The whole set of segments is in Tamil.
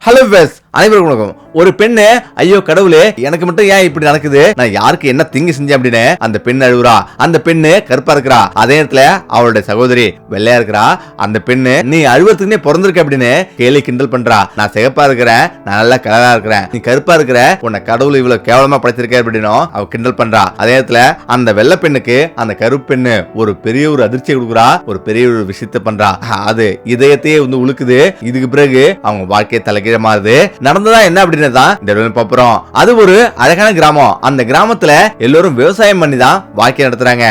ஹலோ வெஸ் அனைவருக்கும் வணக்கம். ஒரு பெண்ணு ஐயோ கடவுளே எனக்கு மட்டும் ஏன் இப்படி நடக்குது, நான் யாருக்கு என்ன திங்கு செஞ்சேன் அப்படின்னு அந்த பெண் அழுவுறா. அந்த பெண்ணு கருப்பா இருக்கிறா, அதே நேரத்துல அவளுடைய சகோதரி வெள்ளையா இருக்கிறா. அந்த பெண்ணு நீ அழுவத்துக்குன்னே பிறந்திருக்க அப்படின்னு கேலி கிண்டல் பண்றா. நான் சிகப்பா இருக்கிறேன், நான் நல்லா கலரா இருக்கிறேன், நீ கருப்பா இருக்கிற, உன்னை கடவுள் இவ்வளவு கேவலமா படைச்சிருக்க அப்படின்னு அவ கிண்டல் பண்றா. அதே நேரத்துல அந்த வெள்ளை பெண்ணுக்கு அந்த கருப்பு பெண்ணு ஒரு பெரிய ஒரு அதிர்ச்சியை கொடுக்குறா, ஒரு பெரிய ஒரு விஷயத்தை பண்றா. அது இதயத்தையே வந்து உழுக்குது. இதுக்கு பிறகு அவங்க வாழ்க்கையை தலைகீழ மாறுது. நடந்ததா என்ன அப்படின்னு தான் இந்த பாப்புறோம். அது ஒரு அழகான கிராமம். அந்த கிராமத்துல எல்லோரும் விவசாயம் பண்ணி தான் வாழ்க்கை நடத்துறாங்க.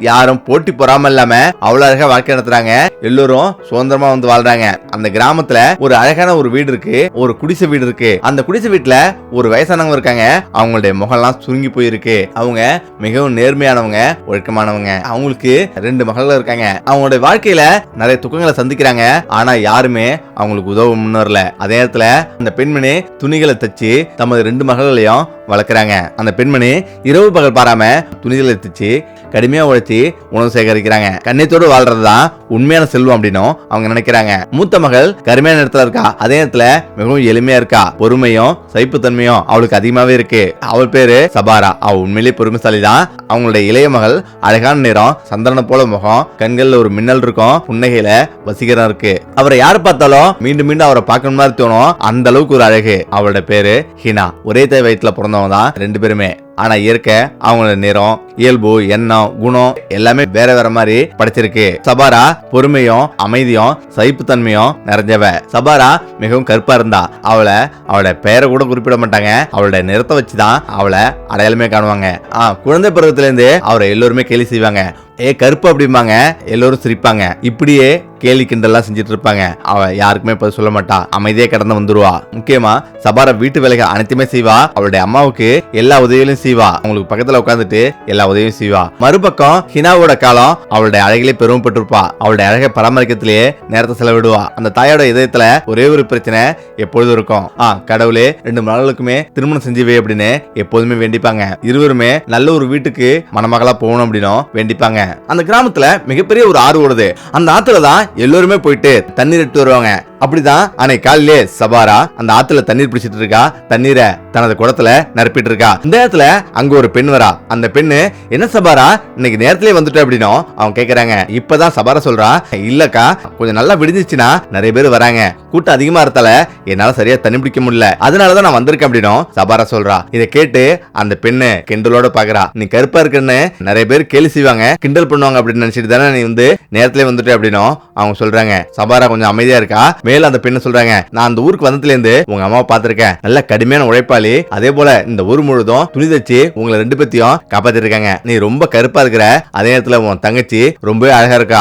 யாரும் போட்டி பொறாம இல்லாம அவ்வளவு அழகா வாழ்க்கை நடத்துறாங்க. எல்லோரும் சுதந்திரமா வந்து வாழ்றாங்க. அந்த கிராமத்துல ஒரு அழகான ஒரு வீடு இருக்கு, ஒரு குடிசை வீடு இருக்கு. அந்த குடிசை வீட்டுல ஒரு வயசானவங்க இருக்காங்க. அவங்களுடைய முகம்லாம் சுருங்கி போயிருக்கு. அவங்க மிகவும் நேர்மையானவங்க, ஒழுக்கமானவங்க. அவங்களுக்கு 2 மகள்கள் இருக்காங்க. அவங்களுடைய வாழ்க்கையில நிறைய துக்கங்களை சந்திக்கிறாங்க. ஆனா யாருமே அவங்களுக்கு உதவ முன்னேறல. அதே நேரத்துல அந்த பெண்மணி துணிகளை தச்சு தமது 2 மகள்களையும் வளர்க்குறாங்க. அந்த பெண்மணி இரவு பகல் பாராம துணிகளை தச்சு கடுமையா உழைச்சி உணவு சேகரிக்கிறாங்க. கண்ணியத்தோடு வாழ்றதுதான் உண்மையான செல்வம் அப்படின்னும் அவங்க நினைக்கிறாங்க. மூத்த மகள் கருமையான இடத்துல இருக்கா, அதே நேரத்துல மிகவும் எளிமையா இருக்கா. பொறுமையும் சைப்புத்தன்மையும் அவளுக்கு அதிகமாவே இருக்கு. அவள் பேரு சபாரா. அவ உண்மையிலேயே பொறுமைசாலி தான். அவங்களுடைய இளைய மகள் அழகான நிறம், சந்திரனை போல முகம், கண்கள்ல ஒரு மின்னல் இருக்கும், புன்னகையில வசீகரம் இருக்கு. அவரை யாரு பார்த்தாலும் மீண்டும் மீண்டும் அவரை பார்க்கணும் மாதிரி தோணும், அந்த அளவுக்கு ஒரு அழகு. அவளோட பேரு ஹினா. ஒரே தாய் வயிற்றுல பிறந்தவங்க தான் 2 பேருமே. ஆனா இயற்கை அவங்களோட நிறம், இயல்பு, எண்ணம், குணம் எல்லாமே வேற வேற மாதிரி படைச்சிருக்கு. சபாரா பொறுமையும் அமைதியும் சகிப்புத்தன்மையும் நிறைஞ்சவ. சபாரா மிகவும் கருப்பா இருந்தா. அவளோட பெயரை கூட குறிப்பிட மாட்டாங்க, அவளோட நிறத்தை வச்சுதான் அவளை அடையாளமே காணுவாங்க. குழந்தை பருவத்துல இருந்து அவரை எல்லோருமே கேலி செய்வாங்க. கருப்பு அப்படிம்பாங்க, எல்லோரும் சிரிப்பாங்க. இப்படியே கேலி கிண்டல்லாம் செஞ்சுட்டு இருப்பாங்க. அவ யாருக்குமே பதில் சொல்ல மாட்டா, அமைதியே கடந்து வந்துருவா. முக்கியமா சபாரா வீட்டு வேலைகள் அனைத்துமே செய்வா. அவளுடைய அம்மாவுக்கு எல்லா உதவிகளையும் செய்வா. அவங்களுக்கு பக்கத்துல உட்காந்துட்டு எல்லா உதவியும் செய்வா. மறுபக்கம் ஹினாவோட காலம் அவளுடைய அழகிலே பெருமைப்பட்டிருப்பா. அவளுடைய அழகை பராமரிக்கத்திலேயே நேரத்தை செலவிடுவா. அந்த தாயோட இதயத்துல ஒரே ஒரு பிரச்சனை எப்பொழுதும் இருக்கும். கடவுளே 2 மகளுக்குமே திருமணம் செஞ்சுவே அப்படின்னு எப்போதுமே வேண்டிப்பாங்க. இருவருமே நல்ல ஒரு வீட்டுக்கு மணமகளா போகணும் அப்படின்னும் வேண்டிப்பாங்க. அந்த கிராமத்துல மிகப்பெரிய ஒரு ஆறு ஓடுது. அந்த ஆத்துல தான் எல்லோருமே போயிட்டு தண்ணீர் எடுத்து வருவாங்க. அப்படிதான் அன்னைக்கு காலையிலே சபாரா அந்த ஆத்துல தண்ணீர் பிடிச்சிட்டு இருக்கா. தண்ணீரை தனது குடத்துல நிரப்பிட்டு இருக்கா. இந்த நேரத்துல அங்க ஒரு பெண் வரா. அந்த பெண்ணு, என்ன சபாரா இன்னைக்கு நேரத்திலே வந்துட்டு அப்படின்னு அவங்க கேக்குறாங்க. இப்பதான் சபாரா சொல்றா, இல்லக்கா கொஞ்சம் நல்லா விடிஞ்சிச்சுன்னா நிறைய பேர் வராங்க, கூட்டம் அதிகமா இருந்தால என்னால சரியா தண்ணி பிடிக்க முடியல, அதனாலதான் நான் வந்திருக்கேன் அப்படின்னு சபாரா சொல்றா. இதை கேட்டு அந்த பெண்ணு கிண்டலோட பாக்குறா. நீ கருப்பா இருக்குன்னு நிறைய பேர் கேலி செய்வாங்க, கிண்டல் பண்ணுவாங்க அப்படின்னு நினைச்சிட்டு தானே நீ வந்து நேரத்திலே வந்துட்டு அப்படின்னு அவங்க சொல்றாங்க. சபாரா கொஞ்சம் அமைதியா இருக்கா. மேல அந்த பெண்ணு சொல்றாங்க, நான் அந்த ஊருக்கு வந்ததுல இருந்து உங்க அம்மாவை பாத்திருக்கேன், நல்ல கடுமையான உழைப்பாளி, அதே போல இந்த ஊர் முழுதும் துணி தச்சு உங்களை 2 பேத்தையும் காப்பாத்தி இருக்காங்க. நீ ரொம்ப கருப்பா இருக்கிற, அதே நேரத்துல உன் தங்கச்சி ரொம்பவே அழகா இருக்கா.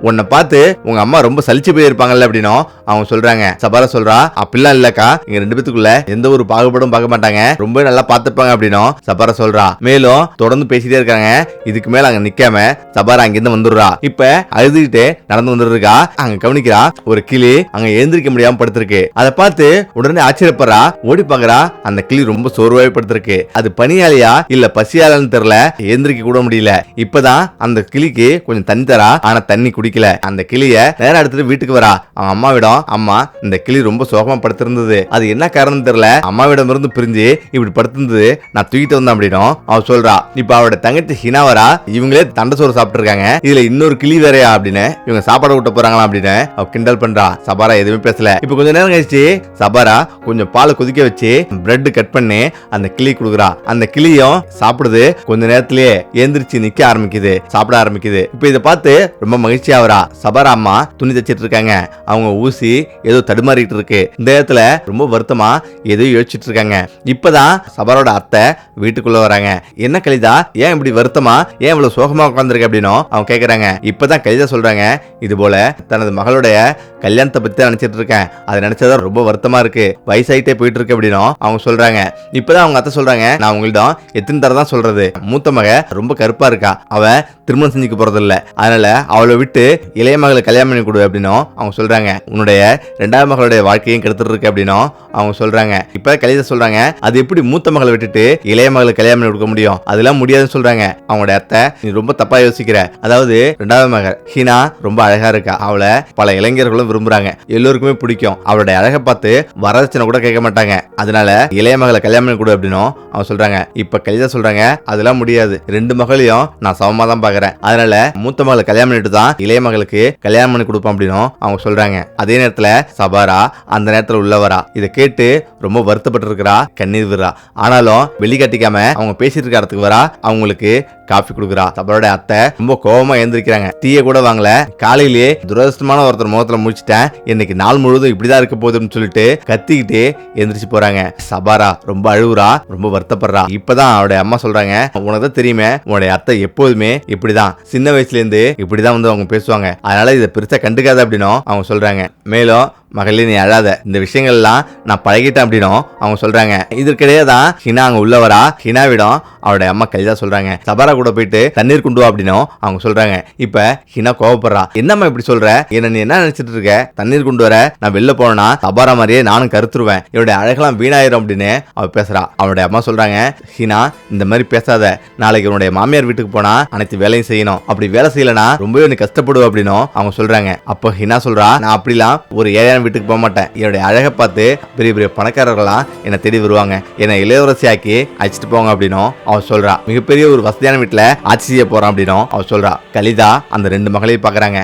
உன்னை பார்த்து உங்க அம்மா ரொம்ப சலிச்சு போயிருப்பாங்கல்ல அப்படின்னு அவங்க சொல்றாங்க. சபாரா சொல்றா, அப்படிலாம் இல்லக்கா, இங்க 2 பேத்துக்குள்ள எந்த ஒரு பாகுபாடும் பார்க்க மாட்டாங்க, ரொம்ப நல்லா பாத்துப்பாங்க அப்படின்னு சபாரா சொல்றா. மேலும் தொடர்ந்து பேசிட்டே இருக்காங்க. இதுக்கு மேல அங்க நிக்காம சபாரா அங்கிருந்து வந்துடுறா. இப்ப அழுதுகிட்டே நடந்து வந்துருக்கா. அங்க கவனிக்கிறா, ஒரு கிளி அங்க எழுந்திருக்க முடியாம படுத்திருக்கு. அதை பார்த்து உடனே ஆச்சரியப்படுறா. ஓடி பாக்குறா, அந்த கிளி ரொம்ப சோர்வாவே படுத்திருக்கு. அது பனியாலியா இல்ல பசியாலன்னு தெரியல, எழுந்திருக்க கூட முடியல. இப்பதான் அந்த கிளிக்கு கொஞ்சம் தண்ணி தரா, ஆனா தண்ணி குடிக்கல. அந்த கிளிய நேரம் எடுத்துட்டு வீட்டுக்கு வரா. அவன் அம்மாவிடம், அம்மா இந்த கிளி ரொம்ப சோகமா படுத்திருந்தது, அது என்ன காரணம் தெரியல, அம்மாவிடம் இருந்து பிரிஞ்சு இப்படி படுத்திருந்தது, நான் தூக்கிட்டு வந்தேன் அப்படின்னும் அவ சொல்றா. இப்ப அவரோட தங்கச்சி ஹினா வரா. இவங்களே தண்டை சோறு சாப்பிட்டு இருக்காங்க, இதுல இன்னொரு கிளி வேறையா அப்படின்னு இவங்க சாப்பாடு விட்ட போறாங்களா அப்படின்னு அவ கிண்டல் பண்றா. சபாரா எதுவுமே பேசல. இப்ப கொஞ்ச நேரம் கழிச்சு சபாரா கொஞ்சம் பாலை கொதிக்க வச்சு பிரெட் கட் பண்ணி அந்த கிளி கொடுக்குறா. அந்த கிளியும் சாப்பிடுது. கொஞ்ச நேரத்திலேயே ஏந்திரிச்சு நிக்க ஆரம்பிக்குது, சாப்பிட ஆரம்பிக்குது. இப்ப இதை பார்த்து ரொம்ப மகிழ்ச்சியா வரா. சபாரா அம்மா துணி தச்சிட்டு இருக்காங்க. அவங்க ஊசி ஏதோ தடுமாறிட்டு இருக்கு. இந்த இடத்துல ரொம்ப வருத்தமா ஏதோ யோசிச்சுட்டு இருக்காங்க. இப்பதான் சபாரோட அத்தை வீட்டுக்குள்ள வராங்க. என்ன கலிதா, ஏன் இப்படி வருத்தமா, ஏன் இவ்வளவு சோகமா உட்கார்ந்துருக்க அப்படின்னு அவங்க கேக்குறாங்க. இப்பதான் கலிதா சொல்றாங்க, இது போல தனது மகளுடைய கல்யாணத்தை பத்தி நினைச்சிட்டு இருக்கேன், அதை நினைச்சதா ரொம்ப வருத்தமா இருக்கு, வயசாயிட்டே போயிட்டு இருக்கு அப்படின்னு அவங்க சொல்றாங்க. இப்பதான் அவங்க அத்தை சொல்றாங்க, நான் உங்களிடம் எத்தனை தடவை தான் சொல்றது, மூத்த மக ரொம்ப கருப்பா இருக்கா, அவ திருமணம் செஞ்சுக்க போறது இல்ல, அதனால அவளை விட்டு இளைய மகளை கல்யாணம் பண்ணி கொடு அப்படின்னு அவங்க சொல்றாங்க. உன்னுடைய 2வது மகளுடைய வாழ்க்கையும் கெடுத்துட்டு இருக்கு அப்படின்னு அவங்க சொல்றாங்க. இப்ப கலிதா சொல்றாங்க, அது எப்படி மூத்த மகளை விட்டுட்டு இளைய மகளை கல்யாணம் பண்ணி கொடுக்க முடியும், அதெல்லாம் முடியாதுன்னு சொல்றாங்க. அவங்களுடைய அத்தை, நீ ரொம்ப தப்பா யோசிக்கிற, அதாவது 2வது மகள் ஹினா ரொம்ப அழகா இருக்கா, அவளை பல இளைஞர்களும் விரும்புறாங்க, எல்லோருக்குமே பிடிக்கும். அவருடைய அழகை பார்த்து வரதட்சணை கூட கேட்க மாட்டாங்க. அதனால இளைய மகளை கல்யாணம் பண்ணி கொடு அப்படின்னும் அவங்க சொல்றாங்க. இப்ப கலிதா சொல்றாங்க, அதெல்லாம் முடியாது, 2 மகளையும் நான் சமமா தான் பாக்குறேன். அதனால மூத்த மகளை கல்யாணம் பண்ணிட்டு தான் இளைய மகளுக்கு கல்யாணம் பண்ணி கொடுப்போம் அப்படின்னும் அவங்க சொல்றாங்க. அதே நேரத்துல சபாரா அந்த நேரத்துல உள்ளவரா இதை கேட்டு ரொம்ப வருத்தப்பட்டு இருக்கிறா, கண்ணீர் விடுறா. ஆனாலும் வெளிக்காட்டிக்காம அவங்க பேசிட்டு இருக்க இடத்துக்கு வரா, அவங்களுக்கு காஃபி கொடுக்குறா. சபாரோட அத்தை ரொம்ப கோபமா எழுந்திருக்கிறாங்க. டீயை கூட வாங்கல, காலையிலேயே துரதிருஷ்டமான ஒருத்தர் முகத்துல முடிச்சிட்டேன், இன்னைக்கு நாள் முழுவதும் இப்படிதான் இருக்க போகுதுன்னு சொல்லிட்டு கத்திக்கிட்டு எந்திரிச்சு போறாங்க. சபாரா ரொம்ப அழுகுறா, ரொம்ப வருத்தப்படுறா. இப்பதான் அவருடைய அம்மா சொல்றாங்க, உனக்கு தான் தெரியுமே உன்னுடைய அத்தை எப்போதுமே இப்படிதான், சின்ன வயசுல இருந்து இப்படிதான் வந்து அவங்க பேசுவாங்க, அதனால இதை பெருசா கண்டுக்காத அப்படின்னும் அவங்க சொல்றாங்க. மேலும் மகளே நீ அழாத, இந்த விஷயங்கள் எல்லாம் நான் பழகிட்டேன் அப்படின்னும் அவங்க சொல்றாங்க. இதற்கிடையே தான் ஹினா அங்க உள்ளவரா. ஹினாவிடம் அவருடைய அம்மா கலிதா சொல்றாங்க, சபாரா கூட போயிட்டு தண்ணீர் கொண்டு வா அப்படின்னும் அவங்க சொல்றாங்க. இப்ப ஹினா கோவப்படுறா, என்னம்மா இப்படி சொல்ற, என்ன நீ என்ன நினைச்சிட்டு இருக்க, தண்ணீர் கொண்டு வர நான் வெளில போனா சபாரா மாதிரியே நானும் கருத்துருவேன், என்னுடைய அழகெல்லாம் வீணாயிரும் அப்படின்னு அவ பேசுறா. அவனுடைய அம்மா சொல்றாங்க, ஹினா இந்த மாதிரி பேசாத, நாளைக்கு உன்னுடைய மாமியார் வீட்டுக்கு போனா அனைத்து வேலையும் செய்யணும், அப்படி வேலை செய்யலனா ரொம்பவே நீ கஷ்டப்படுவ அப்படின்னும் அவங்க சொல்றாங்க. அப்போ ஹினா சொல்றா, நான் அப்படிலாம் ஒரு ஏழை வீட்டுக்கு போக மாட்டேன், என்னுடைய அழகை பார்த்து பெரிய பெரிய பணக்காரர்களாம் என்னை தேடி வருவாங்க, என்னை இளையரசி ஆக்கி அழைச்சிட்டு போங்க அப்படின்னும் அவ சொல்றா. மிகப்பெரிய ஒரு வசதியான வீட்டுல ஆட்சி செய்ய போறான் அப்படின்னும் அவ சொல்றா. கலிதா அந்த 2 மகளையும் பாக்குறாங்க.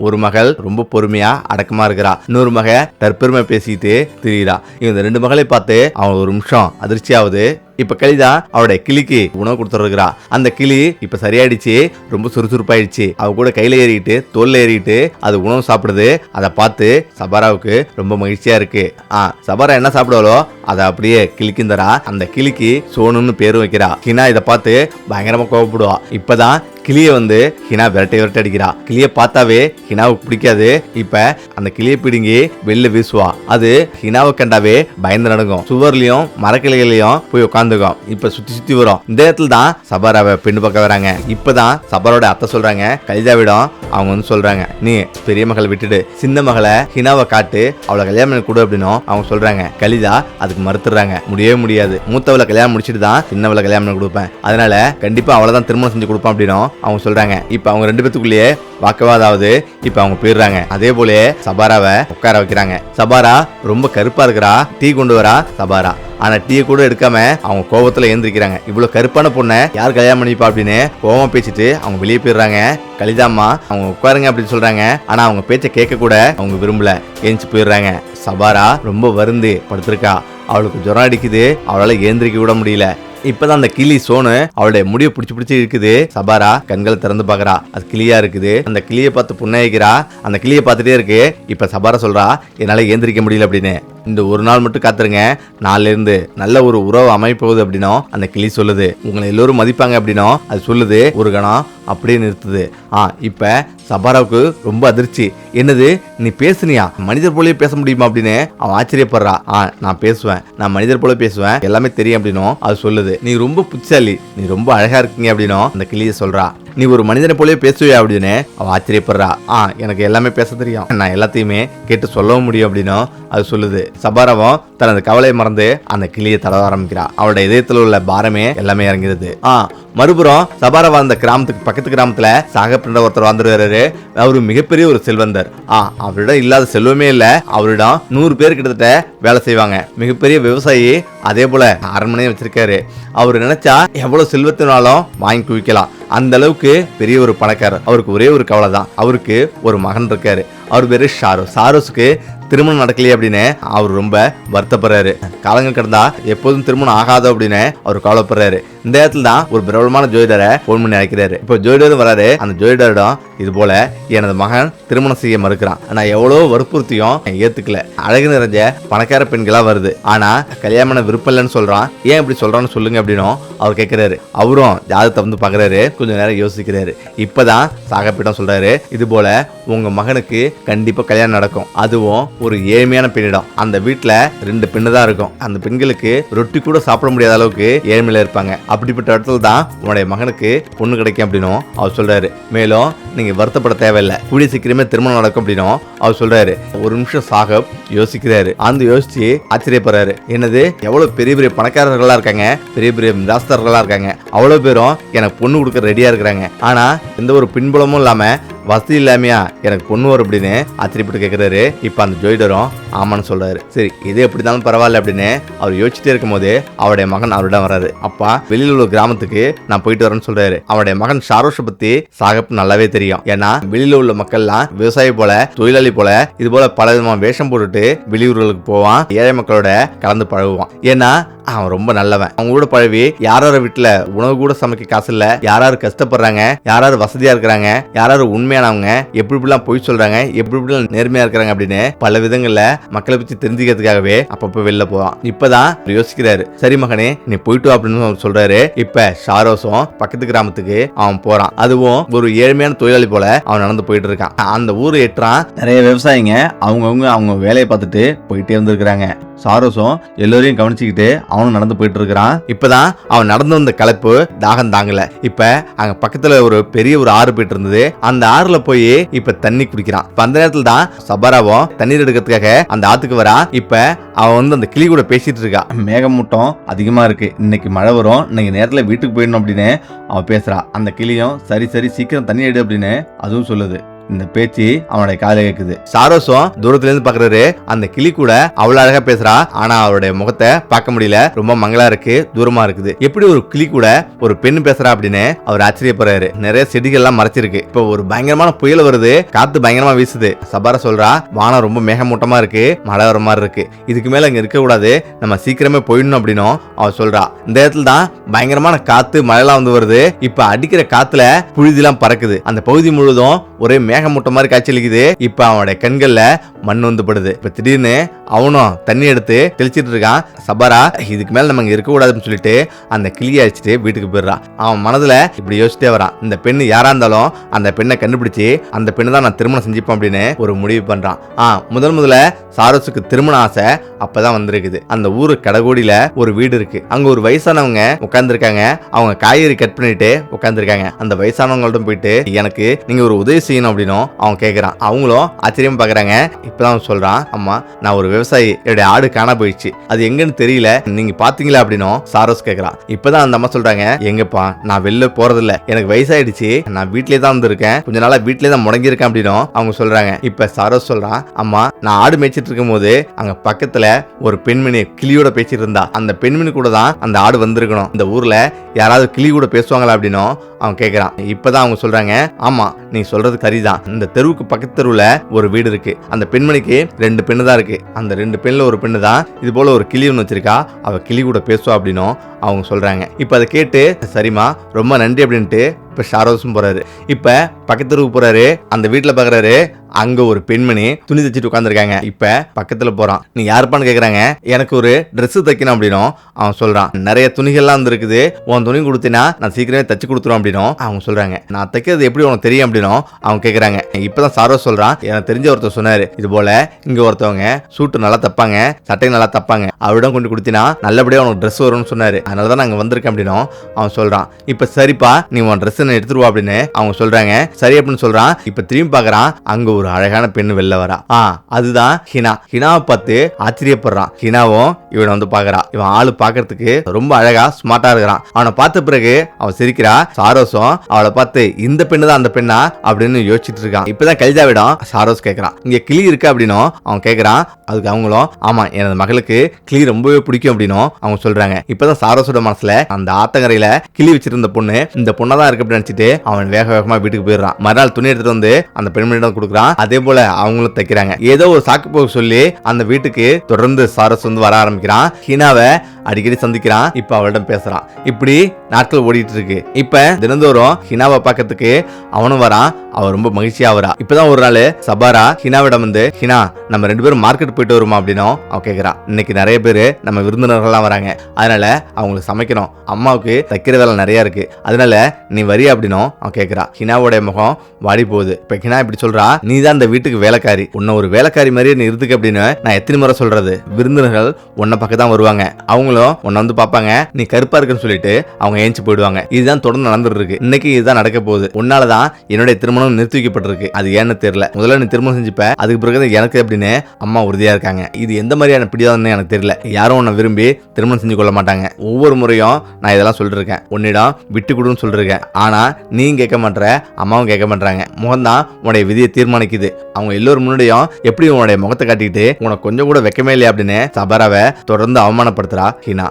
ஒரு மகள் ரொம்ப பொறுமையா அடக்கமா இருக்கிறா, இன்னொரு மக தற்பெருமை பேசிட்டு திரியிறா. இந்த 2 மகளை பார்த்து அவன் ஒரு நிமிஷம் அதிர்ச்சியாவது. இப்ப கலிதா அவருடைய கிளிக்கு உணவு கொடுத்துருக்கிறா. அந்த கிளி இப்ப சரியாயிடுச்சு, ரொம்ப சுறுசுறுப்பாயிடுச்சு. அவ கூட கையில ஏறிட்டு தோல்ல ஏறிட்டு அது உணவு சாப்பிடுது. அதை பார்த்து சபாராவுக்கு ரொம்ப மகிழ்ச்சியா இருக்கு. சபாரா என்ன சாப்பிடுவாளோ அதை அப்படியே கிளிக்கு தரா. அந்த கிளிக்கு சோனுன்னு பேரும் வைக்கிறா. ஹினா இதை பார்த்து பயங்கரமா கோவப்படுவா. இப்பதான் கிளிய வந்து ஹினா விரட்டி அடிக்கிறா. கிளிய பார்த்தாவே ஹினாவுக்கு பிடிக்காது. இப்ப அந்த கிளிய பிடுங்கி வெளில வீசுவா. அது ஹினாவை கண்டாவே பயந்து நடக்கும். சுவர்லயும் மரக்கிளைகளையும் போய் உட்காந்துக்கும். இப்ப சுத்தி சுத்தி வரும். இந்த இடத்துல தான் சபாராவை பெண்ணு பார்க்க வராங்க. இப்பதான் சபாரோட அத்தை சொல்றாங்க, கலிதாவிடம் அவங்க வந்து சொல்றாங்க, நீ பெரிய மகளை விட்டுடு, சின்ன மகளை ஹினாவை காட்டு, அவளை கல்யாணம் பண்ணி கொடு அப்படின்னும் அவங்க சொல்றாங்க. கலிதா அதுக்கு மறுத்துறாங்க, முடியவே முடியாது, மூத்தவளை கல்யாணம் முடிச்சுட்டு தான் சின்னவளை கல்யாணம் பண்ணி கொடுப்பேன், அதனால கண்டிப்பா அவளை தான் திருமணம் செஞ்சு கொடுப்பேன் அப்படின்னும் அவங்க சொல்றாங்க. இப்ப அவங்க 2 பேத்துக்குள்ளேயே வாக்குவாதாவது. இப்ப அவங்க போயிடுறாங்க. அதே போல சபாராவை உட்கார வைக்கிறாங்க. சபாரா ரொம்ப கருப்பா இருக்கிறா. டீ கொண்டு வரா சபாரா. ஆனா டீயை கூட எடுக்காம அவங்க கோபத்துல ஏந்திரிக்கிறாங்க. இவ்வளவு கருப்பான பொண்ணை யார் கல்யாணம் பண்ணிப்பா அப்படின்னு கோபமா பேசிட்டு அவங்க வெளியே போயிடுறாங்க. கலிதாம்மா அவங்க உட்காருங்க அப்படின்னு சொல்றாங்க. ஆனா அவங்க பேச்சை கேட்க கூட அவங்க விரும்பல, ஏஞ்சி போயிடுறாங்க. சபாரா ரொம்ப வருந்து படுத்திருக்கா. அவளுக்கு ஜுரம் அடிக்குது, அவளால ஏந்திரிக்க கூட முடியல. இப்பதான் அந்த கிளி சோனு அவளுடைய முடியை பிடிச்சு இருக்குது. சபாரா கண்களை திறந்து பாக்குறா, அது கிளியா இருக்குது. அந்த கிளியை பார்த்து புன்னகைக்கிறா. அந்த கிளியை பார்த்துட்டே இருக்கு. இப்ப சபாரா சொல்றா, என்னால ஏந்திரிக்க முடியல அப்படின்னு. இந்த ஒரு நாள் மட்டும் காத்துருங்க, நாளில இருந்து நல்ல ஒரு உறவு அமைப்போகுது அப்படின்னும் அந்த கிளி சொல்லுது. உங்களை எல்லோரும் மதிப்பாங்க அப்படின்னும் அது சொல்லுது. ஒரு கணம் அப்படியே நிறுத்துது. இப்ப சபாராவுக்கு ரொம்ப அதிர்ச்சி. என்னது நீ பேசுனியா, மனிதர் போலயே பேச முடியுமா அப்படின்னு அவன் ஆச்சரியப்படுறா. நான் பேசுவேன், நான் மனிதர் போல பேசுவேன், எல்லாமே தெரியும் அப்படின்னும் அது சொல்லுது. நீ ரொம்ப புத்திசாலி, நீ ரொம்ப அழகா இருக்கீங்க அப்படின்னும் அந்த கிளியை சொல்றா. நீ ஒரு மனிதனை போலயே பேசுவியா அப்படின்னு அவ ஆச்சரியப்படுறா. எனக்கு எல்லாமே பேச தெரியும், நான் எல்லாத்தையுமே கேட்டு சொல்லவும் முடியும் அப்படின்னும் அது சொல்லுது. சபாராவும் தனது கவலையை மறந்து அந்த கிளியை தடவ ஆரம்பிக்கிறா. அவளோட இதயத்துல உள்ள பாரமே எல்லாமே இறங்கிடுது. மறுபுறம் சபாரா வாழ்ந்த கிராமத்துக்கு பக்கத்து கிராமத்துல சாகப்பிண்ட ஒருத்தர் வாழ்ந்துருவாரு. அவரு மிகப்பெரிய ஒரு செல்வந்தர். அவரிடம் இல்லாத செல்வமே இல்ல. அவரிடம் 100 பேர் கிட்டத்தட்ட வேலை செய்வாங்க. மிகப்பெரிய விவசாயி. அதே போல அரண்மனையும் வச்சிருக்காரு. அவரு நினைச்சா எவ்வளவு செல்வத்தினாலும் வாங்கி குவிக்கலாம். அந்த அளவுக்கு பெரிய ஒரு பணக்காரர். அவருக்கு ஒரே ஒரு கவலை தான், அவருக்கு ஒரு மகன் இருக்காரு. அவர் பேரு ஷாரோஸ். ஷாரோஸுக்கு திருமணம் நடக்கலையே அப்படின்னு அவர் ரொம்ப வருத்தப்படுறாரு. காலங்கள் கடந்தா எப்போதும் திருமணம் ஆகாதோ அப்படின்னு அவர் கவலைப்படுறாரு. இந்த இடத்துல தான் ஒரு பிரபலமான ஜோதிடரை போன் பண்ணி அழைக்கிறாரு. இப்போ ஜோதிடரும் வராரு. அந்த ஜோதிடரிடம் இது போல எனது மகன் திருமணம் செய்ய மறுக்கிறான், நான் எவ்வளவு வற்புறுத்தியும் ஏத்துக்கல, அழகு நிறைஞ்ச பணக்கார பெண்களா வருது, ஆனா கல்யாணம் விருப்பம் இல்லைன்னு சொல்றான், ஏன் இப்படி சொல்றான்னு சொல்லுங்க அப்படின்னும் அவர் கேட்கிறாரு. அவரும் ஜாதகத்தை வந்து பாக்குறாரு. கொஞ்ச நேரம் யோசிக்கிறாரு. இப்பதான் சாகப்பிடம் சொல்றாரு, இது போல உங்க மகனுக்கு கண்டிப்பா கல்யாணம் நடக்கும், அதுவும் ஒரு ஏழ்மையான பெண்ணிடம். அந்த வீட்டுல 2 பெண்ணு தான் இருக்கும். அந்த பெண்களுக்கு ரொட்டி கூட சாப்பிட முடியாத அளவுக்கு ஏழ்மையில இருப்பாங்க. அப்படிப்பட்ட இடத்துல தான் உன்னுடைய மகனுக்கு பொண்ணு கிடைக்கும் அப்படின்னும் அவர் சொல்றாரு. மேலும் நீங்க வருத்தப்பட தேவையில்லை, கூடிய சீக்கிரமே திருமணம் நடக்கும் அப்படின்னும் அவர் சொல்றாரு. ஒரு நிமிஷம் சாகப் யோசிக்கிறாரு. அந்த யோசிச்சு ஆச்சரியப்படுறாரு. என்னது, எவ்வளவு பெரிய பெரிய பணக்காரர்களா இருக்காங்க, பெரிய பெரிய மிராஸ்தார்களா இருக்காங்க, அவ்வளவு பேரும் எனக்கு பொண்ணு கொடுக்க ரெடியா இருக்கிறாங்க. ஆனா எந்த ஒரு பின்புலமும் இல்லாம வசதி இல்லாமையா எனக்கு பொண்ணு வரும் அப்படின்னு ஆச்சரியப்பட்டு கேட்கிறாரு. இப்ப அந்த ஜோதிடரும் ஆமான்னு சொல்றாரு. சரி, இது எப்படி இருந்தாலும் பரவாயில்ல அப்படின்னு அவர் யோசிச்சுட்டே இருக்கும் போது அவருடைய மகன் அவரிடம் வர்றாரு. அப்பா, வெளியில உள்ள கிராமத்துக்கு நான் போயிட்டு வரேன்னு சொல்றாரு. அவருடைய மகன் ஷாரோஷ பத்தி சாகப் நல்லாவே தெரியும். ஏன்னா வெளியில உள்ள மக்கள்லாம் விவசாயி போல, தொழிலாளி போல, இது போல பல விதமான வேஷம் போட்டுட்டு வெளியூர்களுக்கு போவான், ஏழை மக்களோட கலந்து பழகுவான். ஏன்னா அவன் ரொம்ப நல்லவன். அவங்க கூட பழவி யாராரு வீட்டுல உணவு கூட சமைக்க காசு இல்ல, யாராரு கஷ்டப்படுறாங்க, யாராரு வசதியா இருக்கிறாங்க, யாராரு உண்மையானவங்க, எப்படி இப்படிலாம் பொய் சொல்றாங்க, எப்படி இப்படிலாம் நேர்மையா இருக்கிறாங்க அப்படின்னு பல விதங்கள்ல மக்களை பத்தி தெரிஞ்சுக்கிறதுக்காகவே அப்பப்ப வெளில போவான். இப்பதான் யோசிக்கிறாரு. சரி மகனே, நீ போயிட்டு வா அப்படின்னு சொல்றாரு. இப்ப ஷாரோஸும் பக்கத்து கிராமத்துக்கு அவன் போறான். அதுவும் ஒரு ஏழ்மையான தொழிலாளி போல அவன் நடந்து போயிட்டு இருக்கான். அந்த ஊரு எட்டுறான். நிறைய விவசாயிங்க அவங்க வேலையை பார்த்துட்டு போயிட்டே இருந்திருக்கிறாங்க. சாரோஸும் எல்லோரையும் கவனிச்சுக்கிட்டு அவனும் நடந்து போயிட்டு இருக்கிறான். இப்பதான் அவன் நடந்து வந்த களைப்பு தாகம் தாங்கல. இப்ப அங்க பக்கத்துல ஒரு பெரிய ஒரு ஆறு போயிட்டு இருந்தது. அந்த ஆறுல போய் இப்ப தண்ணி குடிக்கிறான். அந்த நேரத்துல தான் சபாராவும் தண்ணீர் எடுக்கிறதுக்காக அந்த ஆத்துக்கு வரா. இப்ப அவன் அந்த கிளி கூட பேசிட்டு இருக்கா. மேகமூட்டம் அதிகமா இருக்கு, இன்னைக்கு மழை வரும், இன்னைக்கு நேரத்துல வீட்டுக்கு போயிடணும் அப்படின்னு அவன் பேசுறா. அந்த கிளியும் சரி சரி சீக்கிரம் தண்ணி எடு அப்படின்னு அதுவும் சொல்லுது. இந்த பேச்சு அவனுடைய காலை கேக்குது. சாரோஸும் தூரத்துல இருந்து பாக்குறாரு. அந்த கிளி கூட அவ்வளவு அழகா பேசுறா. ஆனா அவருடைய முகத்தை பார்க்க முடியல, ரொம்ப மங்களா இருக்கு, தூரமா இருக்குது. எப்படி ஒரு கிளி கூட ஒரு பெண் பேசுறா அப்படின்னு அவர் ஆச்சரியப்படுறாரு. நிறைய செடிகள் எல்லாம் மறைச்சிருக்கு. இப்ப ஒரு பயங்கரமான புயல் வருது, காத்து பயங்கரமா வீசுது. சபாரா சொல்றா, வானம் ரொம்ப மேகமூட்டமா இருக்கு, மழை வர மாதிரி இருக்கு, இதுக்கு மேல இங்க இருக்க கூடாது, நம்ம சீக்கிரமே போயிடணும் அப்படின்னும் அவ சொல்றா. இந்த இடத்துல தான் பயங்கரமான காத்து மழைலாம் வந்து வருது. இப்ப அடிக்கிற காத்துல புழுதிலாம் பறக்குது. அந்த பகுதி முழுதும் ஒரே மேகமூட்டம் மாதிரி காய்ச்சலிக்குது. இப்ப அவனுடைய கண்கள்ல மண் வந்து படுது. இப்ப திடீர்னு அவனும் தண்ணி எடுத்து தெளிச்சிட்டு இருக்கான். சபாரா, இதுக்கு மேல நம்ம இங்க இருக்க கூடாதுன்னு சொல்லிட்டு அந்த கிளியை அடிச்சுட்டு வீட்டுக்கு போயிடுறான். அவன் மனதுல இப்படி யோசிச்சிட்டே வரான். இந்த பெண்ணு யாரா இருந்தாலும் அந்த பெண்ணை கண்டுபிடிச்சு அந்த பெண்ணு தான் நான் திருமணம் செஞ்சுப்பேன் அப்படின்னு ஒரு முடிவு பண்றான். முதல்ல சாரோஸுக்கு திருமண ஆசை அப்பதான் வந்திருக்குது. அந்த ஊரு கடைகோடியில ஒரு வீடு இருக்கு. அங்க ஒரு வயசானவங்க உட்கார்ந்து இருக்காங்க. அவங்க காய்கறி கட் பண்ணிட்டு உட்கார்ந்து இருக்காங்க. அந்த வயசானவங்கள்ட்ட போயிட்டு எனக்கு நீங்க ஒரு உதவி செய்யணும் அப்படின்னும் அவன் கேட்கறான். அவங்களும் ஆச்சரியம் பாக்குறாங்க. இப்பதான் அவன் சொல்றான், அம்மா, நான் ஒரு விவசாயி, என்னுடைய ஆடு காணா போயிடுச்சு, அது எங்கன்னு தெரியல, நீங்க பாத்தீங்களா அப்படின்னும் சாரோஸ் கேட்கறான். இப்பதான் அந்த அம்மா சொல்றாங்க, எங்கப்பா, நான் வெளில போறதில்ல, எனக்கு வயசாயிடுச்சு, நான் வீட்லயே தான் வந்திருக்கேன், கொஞ்ச நாளா வீட்லயே தான் முடங்கி இருக்கேன் அப்படின்னும் அவங்க சொல்றாங்க. இப்ப சாரோஸ் சொல்றான், அம்மா, நான் ஆடு மேய்ச்சிட்டு இருக்கும் போது அங்க பக்கத்துல ஒரு பெண்மணி கிளியோட பேசிட்டு இருந்தா, அந்த பெண்மணி கூட தான் அந்த ஆடு வந்திருக்கணும், இந்த ஊர்ல யாராவது கிளி கூட பேசுவாங்களா அப்படின்னும் அவன் கேட்கறான். இப்பதான் அவங்க சொல்றாங்க, ஆமா, நீ சொல்றது சரிதான், இந்த தெருவுக்கு பக்கத்து தெருவுல ஒரு வீடு இருக்கு, அந்த பெண்மணிக்கு 2 பெண்ணு தான் இருக்கு, அந்த 2 பெண்ணுல ஒரு பெண்ணு தான் இது போல ஒரு கிளி ஒன்று வச்சிருக்கா, அவ கிளி கூட பேசுவா அப்படின்னும் அவங்க சொல்றாங்க. இப்ப அதை கேட்டு சரிமா, ரொம்ப நன்றி அப்படின்ட்டு இப்ப ஷாரோஸும் போறாரு. இப்ப பக்கத்து தெருவுக்கு போறாரு. அந்த வீட்டுல பாக்குறாரு, அங்க ஒரு பெண்மணி துணி தைச்சிட்டு உட்காந்துருக்காங்க. இப்ப பக்கத்துல போறான். நீ யாருப்பான்னு கேக்குறாங்க. எனக்கு ஒரு Dress தைக்கணும் அப்படின்னும் அவன் சொல்றான். நிறைய துணிகள்லாம் வந்துருக்குது, உன் துணி கொடுத்தினா நான் சீக்கிரமே தச்சு கொடுத்துரும் அப்படின்னும் அவங்க சொல்றாங்க. நான் தைக்கிறது எப்படி உனக்கு தெரியும் அப்படின்னும் அவங்க கேக்குறாங்க. இப்பதான் சாரோஸ் சொல்றான், எனக்கு தெரிஞ்ச ஒருத்தர் சொன்னாரு, இது போல இங்க ஒருத்தவங்க சூட்டு நல்லா தப்பாங்க, சட்டை நல்லா தப்பாங்க, அவரிடம் கொண்டு கொடுத்தினா நல்லபடியா உனக்கு Dress வரும்னு சொன்னாரு, அதனாலதான் நாங்க வந்திருக்கேன் அப்படின்னும் அவன் சொல்றான். இப்ப சரிப்பா, நீ உன் Dress எடுத்துருவா அப்படின்னு அவங்க சொல்றாங்க. சரி அப்படின்னு சொல்றான். இப்ப திரும்பி பாக்குறான். அங்க ஒரு அழகான பெண்ணு வெளில வரா. அதுதான் ஹினா. ஹினாவை பார்த்து ஆச்சரியப்படுறான். ஹினாவும் இவனை வந்து பாக்குறா. இவன் ஆளு பாக்குறதுக்கு ரொம்ப அழகா ஸ்மார்ட்டா இருக்கிறான். அவனை பார்த்த பிறகு அவன் சிரிக்கிறா. சாரோஸும் அவளை பார்த்து இந்த பெண்ணு தான் அந்த பெண்ணா அப்படின்னு யோசிச்சுட்டு இருக்கான். இப்பதான் கலிஜாவிடம் சாரோஸ் கேட்கறான், இங்க கிளி இருக்கு அப்படின்னும் அவன் கேட்கறான். அதுக்கு அவங்களும், ஆமா, எனது மகளுக்கு கிளி ரொம்பவே பிடிக்கும் அப்படின்னும் அவங்க சொல்றாங்க. இப்பதான் சாரோஸோட மனசுல அந்த ஆத்தங்கரையில கிளி வச்சிருந்த பொண்ணு இந்த பொண்ணதான் இருக்கு அப்படின்னு நினைச்சிட்டு அவன் வேக வேகமா வீட்டுக்கு போயிடுறான். மறுநாள் துணி எடுத்துட்டு வந்து அந்த பெண்மணியிடம் கொடுக்குறான். அதே போல அவங்களும் தைக்கிறாங்க. ஏதோ ஒரு சாக்கு போக சொல்லி அந்த வீட்டுக்கு தொடர்ந்து சாரஸ் வந்து வர ஆரம்பிக்கிறான். ஹீனாவை அடிக்கடி சந்திக்கிறான். இப்ப அவளிடம் பேசுறான். இப்படி நாட்கள் ஓடிட்டு இருக்கு. இப்ப தினந்தோறும் ஹினாவை பார்க்கறதுக்கு அவனும் வரான். அவ ரொம்ப மகிழ்ச்சியா வரா. இப்பதான் ஒரு நாள் சபாரா ஹினாவிடம் வந்து, ஹினா, நம்ம 2 பேரும் மார்க்கெட் போயிட்டு வருமா அப்படின்னும் அவ கேட்கிறா. இன்னைக்கு நிறைய பேரு நம்ம விருந்தினர்கள்லாம் வராங்க, அதனால அவங்களுக்கு சமைக்கணும், அம்மாவுக்கு தைக்கிற வேலை நிறைய இருக்கு, அதனால நீ வரியா அப்படின்னும் அவன் கேட்கிறா. ஹினாவோட முகம் வாடி போகுது. இப்ப ஹினா இப்படி சொல்றா, நீ தான் இந்த வீட்டுக்கு வேலைக்காரி, உன்ன ஒரு வேலைக்காரி மாதிரியே நீ இருந்துக்க அப்படின்னு நான் எத்தனை முறை சொல்றது. விருந்தினர்கள் உன்னை பக்கம் தான் வருவாங்க, அவங்களும் உன்னை வந்து பாப்பாங்க, நீ கருப்பா இருக்குன்னு சொல்லிட்டு அவங்க ஏஞ்சி போயிடுவாங்க. இதுதான் தொடர்ந்து நடந்துட்டு இருக்கு. இன்னைக்கு இதுதான் நடக்க போகுது. உன்னாலதான் என்னுடைய திருமணம் திருமணம் நிறுத்தி வைக்கப்பட்டிருக்கு. அது ஏன்னு தெரியல. முதல்ல நீ திருமணம் செஞ்சுப்ப, அதுக்கு பிறகு எனக்கு அப்படின்னு அம்மா உறுதியா இருக்காங்க. இது எந்த மாதிரியான பிடிவாதம்னு எனக்கு தெரியல. யாரும் உன்னை விரும்பி திருமணம் செஞ்சு கொள்ள மாட்டாங்க. ஒவ்வொரு முறையும் நான் இதெல்லாம் சொல்லிருக்கேன், உன்னிடம் விட்டு கொடுன்னு சொல்லிருக்கேன். ஆனா நீ கேட்க மாட்டற, அம்மாவும் கேட்க மாட்டாங்க. முகம்தான் உன்னுடைய விதியை தீர்மானிக்குது. அவங்க எல்லோரும் முன்னாடியும் எப்படி உன்னுடைய முகத்தை காட்டிட்டு உனக்கு கொஞ்சம் கூட வெக்கமே இல்லையா அப்படின்னு சபாராவை தொடர்ந்து அவமானப்படுத்துறா ஹீனா.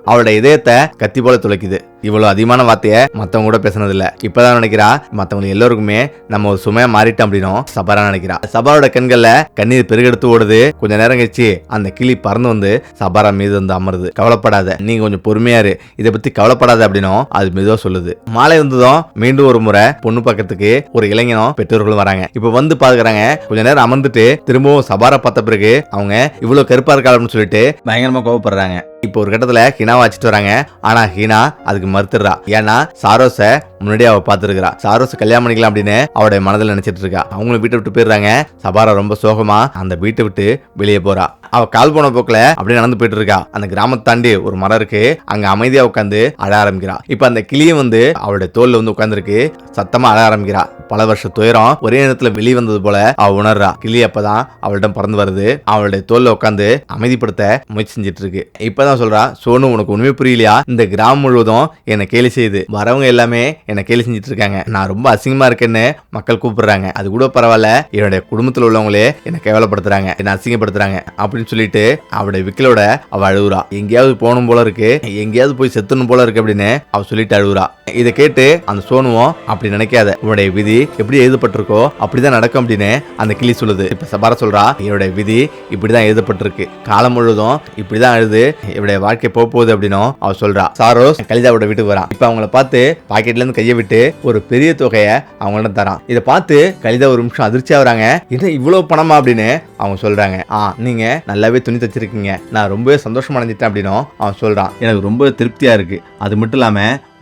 அவளுடைய இதயத்தை கத்தி போல துளைக்குது. இவ்வளவு அதிகமான வார்த்தைய மத்தவங்க கூட பேசினது இல்ல. இப்பதான் நினைக்கிறா மத்தவங்க எல்லாருக்குமே நம்ம ஒரு சுமையா மாறிட்டோம் அப்படின்னு சபாரா நினைக்கிறா. சபாரோட கண்கள்ல கண்ணீர் பெருகெடுத்து ஓடுது. கொஞ்ச நேரம் கழிச்சு அந்த கிளி பறந்து வந்து சபாரா மீது வந்து அமருது. கவலைப்படாத, நீங்க கொஞ்சம் பொறுமையாரு, இதை பத்தி கவலைப்படாத அப்படின்னும் அது மெதுவா சொல்லுது. மாலை வந்ததும் மீண்டும் ஒரு முறை பொண்ணு பக்கத்துக்கு ஒரு இளைஞனும் பெற்றோர்களும் வராங்க. இப்ப வந்து பாக்குறாங்க. கொஞ்ச நேரம் அமர்ந்துட்டு திரும்பவும் சபாரா பார்த்த பிறகு அவங்க இவ்வளவு கருப்பா இருக்கா அப்படின்னு சொல்லிட்டு பயங்கரமா கோவப்படுறாங்க. இப்போ ஒரு கட்டத்துல ஹீனாவை வச்சுட்டு வராங்க. ஆனா ஹீனா அதுக்கு மறுத்துறா. ஏன்னா சாரோஸ முன்னாடியே அவ பாத்துருக்கா. சாரோஸ் கல்யாணம் பண்ணிக்கலாம் அப்படின்னு அவருடைய மனதில் நினைச்சிட்டு இருக்கா. அவங்களும் வீட்டை விட்டு போயிடுறாங்க. சபாரா ரொம்ப சோகமா அந்த வீட்டை விட்டு வெளியே போறா. அவ கால் போன போக்குல அப்படியே நடந்து போயிட்டு இருக்கா. அந்த கிராமத்தை தாண்டி ஒரு மரம் இருக்கு. அங்க அமைதியா உட்காந்து அழ ஆரம்பிக்கிறா. இப்ப அந்த கிளியும் வந்து அவளுடைய தோல்ல வந்து உட்கார்ந்துருக்கு. சத்தமா அழ ஆரம்பிக்கிறா. பல வருஷ துயரம் ஒரே நேரத்துல வெளியே வந்தது போல அவ உணர்றா. கிளி அப்பதான் அவளிடம் பறந்து வருது. அவளுடைய தோல்ல உட்காந்து அமைதிப்படுத்த முயற்சி செஞ்சிட்டு இருக்கு. இப்பதான் சொல்றா, சோனு உனக்கு உண்மை புரியலையா? இந்த கிராமம் முழுவதும் என்னை கேலி செய்யுது. வரவங்க எல்லாமே என்னை கேலி செஞ்சிட்டு இருக்காங்க. நான் ரொம்ப அசிங்கமா இருக்கேன்னு மக்கள் கூப்பிடுறாங்க. அது கூட பரவாயில்ல, என்னுடைய குடும்பத்தில் உள்ளவங்களே என்னை கேவலப்படுத்துறாங்க, என்ன அசிங்கப்படுத்துறாங்க அப்படின்னு சொல்லிட்டு அவளுடைய விக்கலோட அவ அழுவுறா. எங்கேயாவது போகணும் போல இருக்கு, எங்கேயாவது போய் செத்துணும் போல இருக்கு அப்படின்னு அவ சொல்லிட்டு அழுவுறா. இதை கேட்டு அந்த சோனுவும் அப்படி நினைக்காத, உன்னுடைய விதி எப்படி எழுதப்பட்டிருக்கோ அப்படிதான் நடக்கும் அப்படின்னு அந்த கிளி சொல்லுது. இப்ப சபாரா சொல்றா, என்னுடைய விதி இப்படிதான் எழுதப்பட்டிருக்கு, காலம் முழுவதும் இப்படிதான் எழுது, என்னுடைய வாழ்க்கை போகுது அப்படின்னும் அவ சொல்றா. சாரோஸ் கலிதாவோட வீட்டுக்கு வரா. இப்ப அவங்கள பார்த்து பாக்கெட்ல இருந்து கையை விட்டு ஒரு பெரிய தொகையை அவங்கள்ட்ட தரான். இதை பார்த்து கலிதா ஒரு நிமிஷம் அதிர்ச்சி ஆகுறாங்க. என்ன இவ்வளவு பணமா அப்படின்னு அவங்க சொல்றாங்க. நீங்க நல்லாவே துணி தச்சிருக்கீங்க, நான் ரொம்பவே சந்தோஷமா அடைஞ்சிட்டேன் அப்படின்னும் அவன் சொல்றான். எனக்கு ரொம்ப திருப்தியா இருக்கு. அது மட்டும் இல்லாம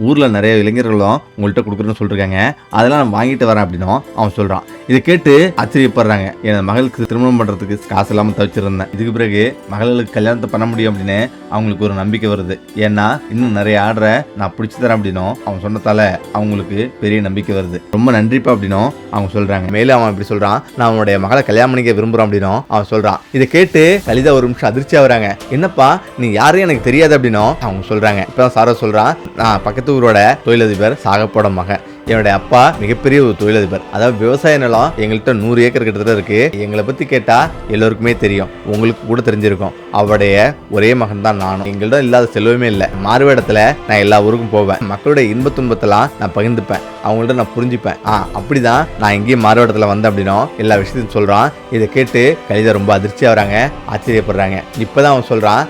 ஊர்ல நிறைய இளைஞர்களும் உங்கள்கிட்ட கொடுக்குறேன்னு சொல்லிருக்காங்க, அதெல்லாம் நான் வாங்கிட்டு வரேன் அப்படின்னும் அவன் சொல்றான். இதை கேட்டு ஆச்சரியப்படுறாங்க. என் மகளுக்கு திருமணம் பண்றதுக்கு காசு இல்லாம தவிச்சிருந்தேன், இதுக்கு பிறகு மகளுக்கு கல்யாணத்தை பண்ண முடியும் அப்படின்னு அவங்களுக்கு ஒரு நம்பிக்கை வருது. ஏன்னா இன்னும் நிறைய ஆர்டரை நான் பிடிச்சி தரேன் அப்படின்னும் அவன் சொன்னதால அவங்களுக்கு பெரிய நம்பிக்கை வருது. ரொம்ப நன்றிப்பா அப்படின்னும் அவங்க சொல்றாங்க. மேலும் அவன் இப்படி சொல்றான், நான் அவனுடைய மகளை கல்யாணம் பண்ணிக்க விரும்புறேன் அப்படின்னும் அவன் சொல்றான். இதை கேட்டு கலிதா ஒரு நிமிஷம் அதிர்ச்சி ஆகுறாங்க. என்னப்பா நீ யாரையும் எனக்கு தெரியாது அப்படின்னும் அவங்க சொல்றாங்க. இப்பதான் சாரா சொல்றான், நான் பக்கத்து ஊரோட தொழிலதிபர் சாகப்போட மகன். என்னுடைய அப்பா மிகப்பெரிய ஒரு தொழிலதிபர். அதாவது விவசாய நிலம் எங்கள்கிட்ட 100 ஏக்கர் கிட்டத்தட்ட இருக்கு. எங்களை பத்தி கேட்டா எல்லோருக்குமே தெரியும், உங்களுக்கு கூட தெரிஞ்சிருக்கும். அவருடைய ஒரே மகன் தான் நானும். எங்கள்கிட்ட இல்லாத செல்வமே இல்லை. மாறுவேடத்துல நான் எல்லா ஊருக்கும் போவேன். மக்களுடைய இன்ப துன்பத்தெல்லாம் நான் பகிர்ந்துப்பேன், அவங்கள்ட்ட நான் புரிஞ்சுப்பேன். அப்படிதான் நான் எங்கேயும் மாறுவேடத்துல வந்தேன் அப்படின்னும் எல்லா விஷயத்தையும் சொல்றான். இதை கேட்டு கலிதா ரொம்ப அதிர்ச்சி ஆகுறாங்க, ஆச்சரியப்படுறாங்க. இப்பதான் அவன் சொல்றான்,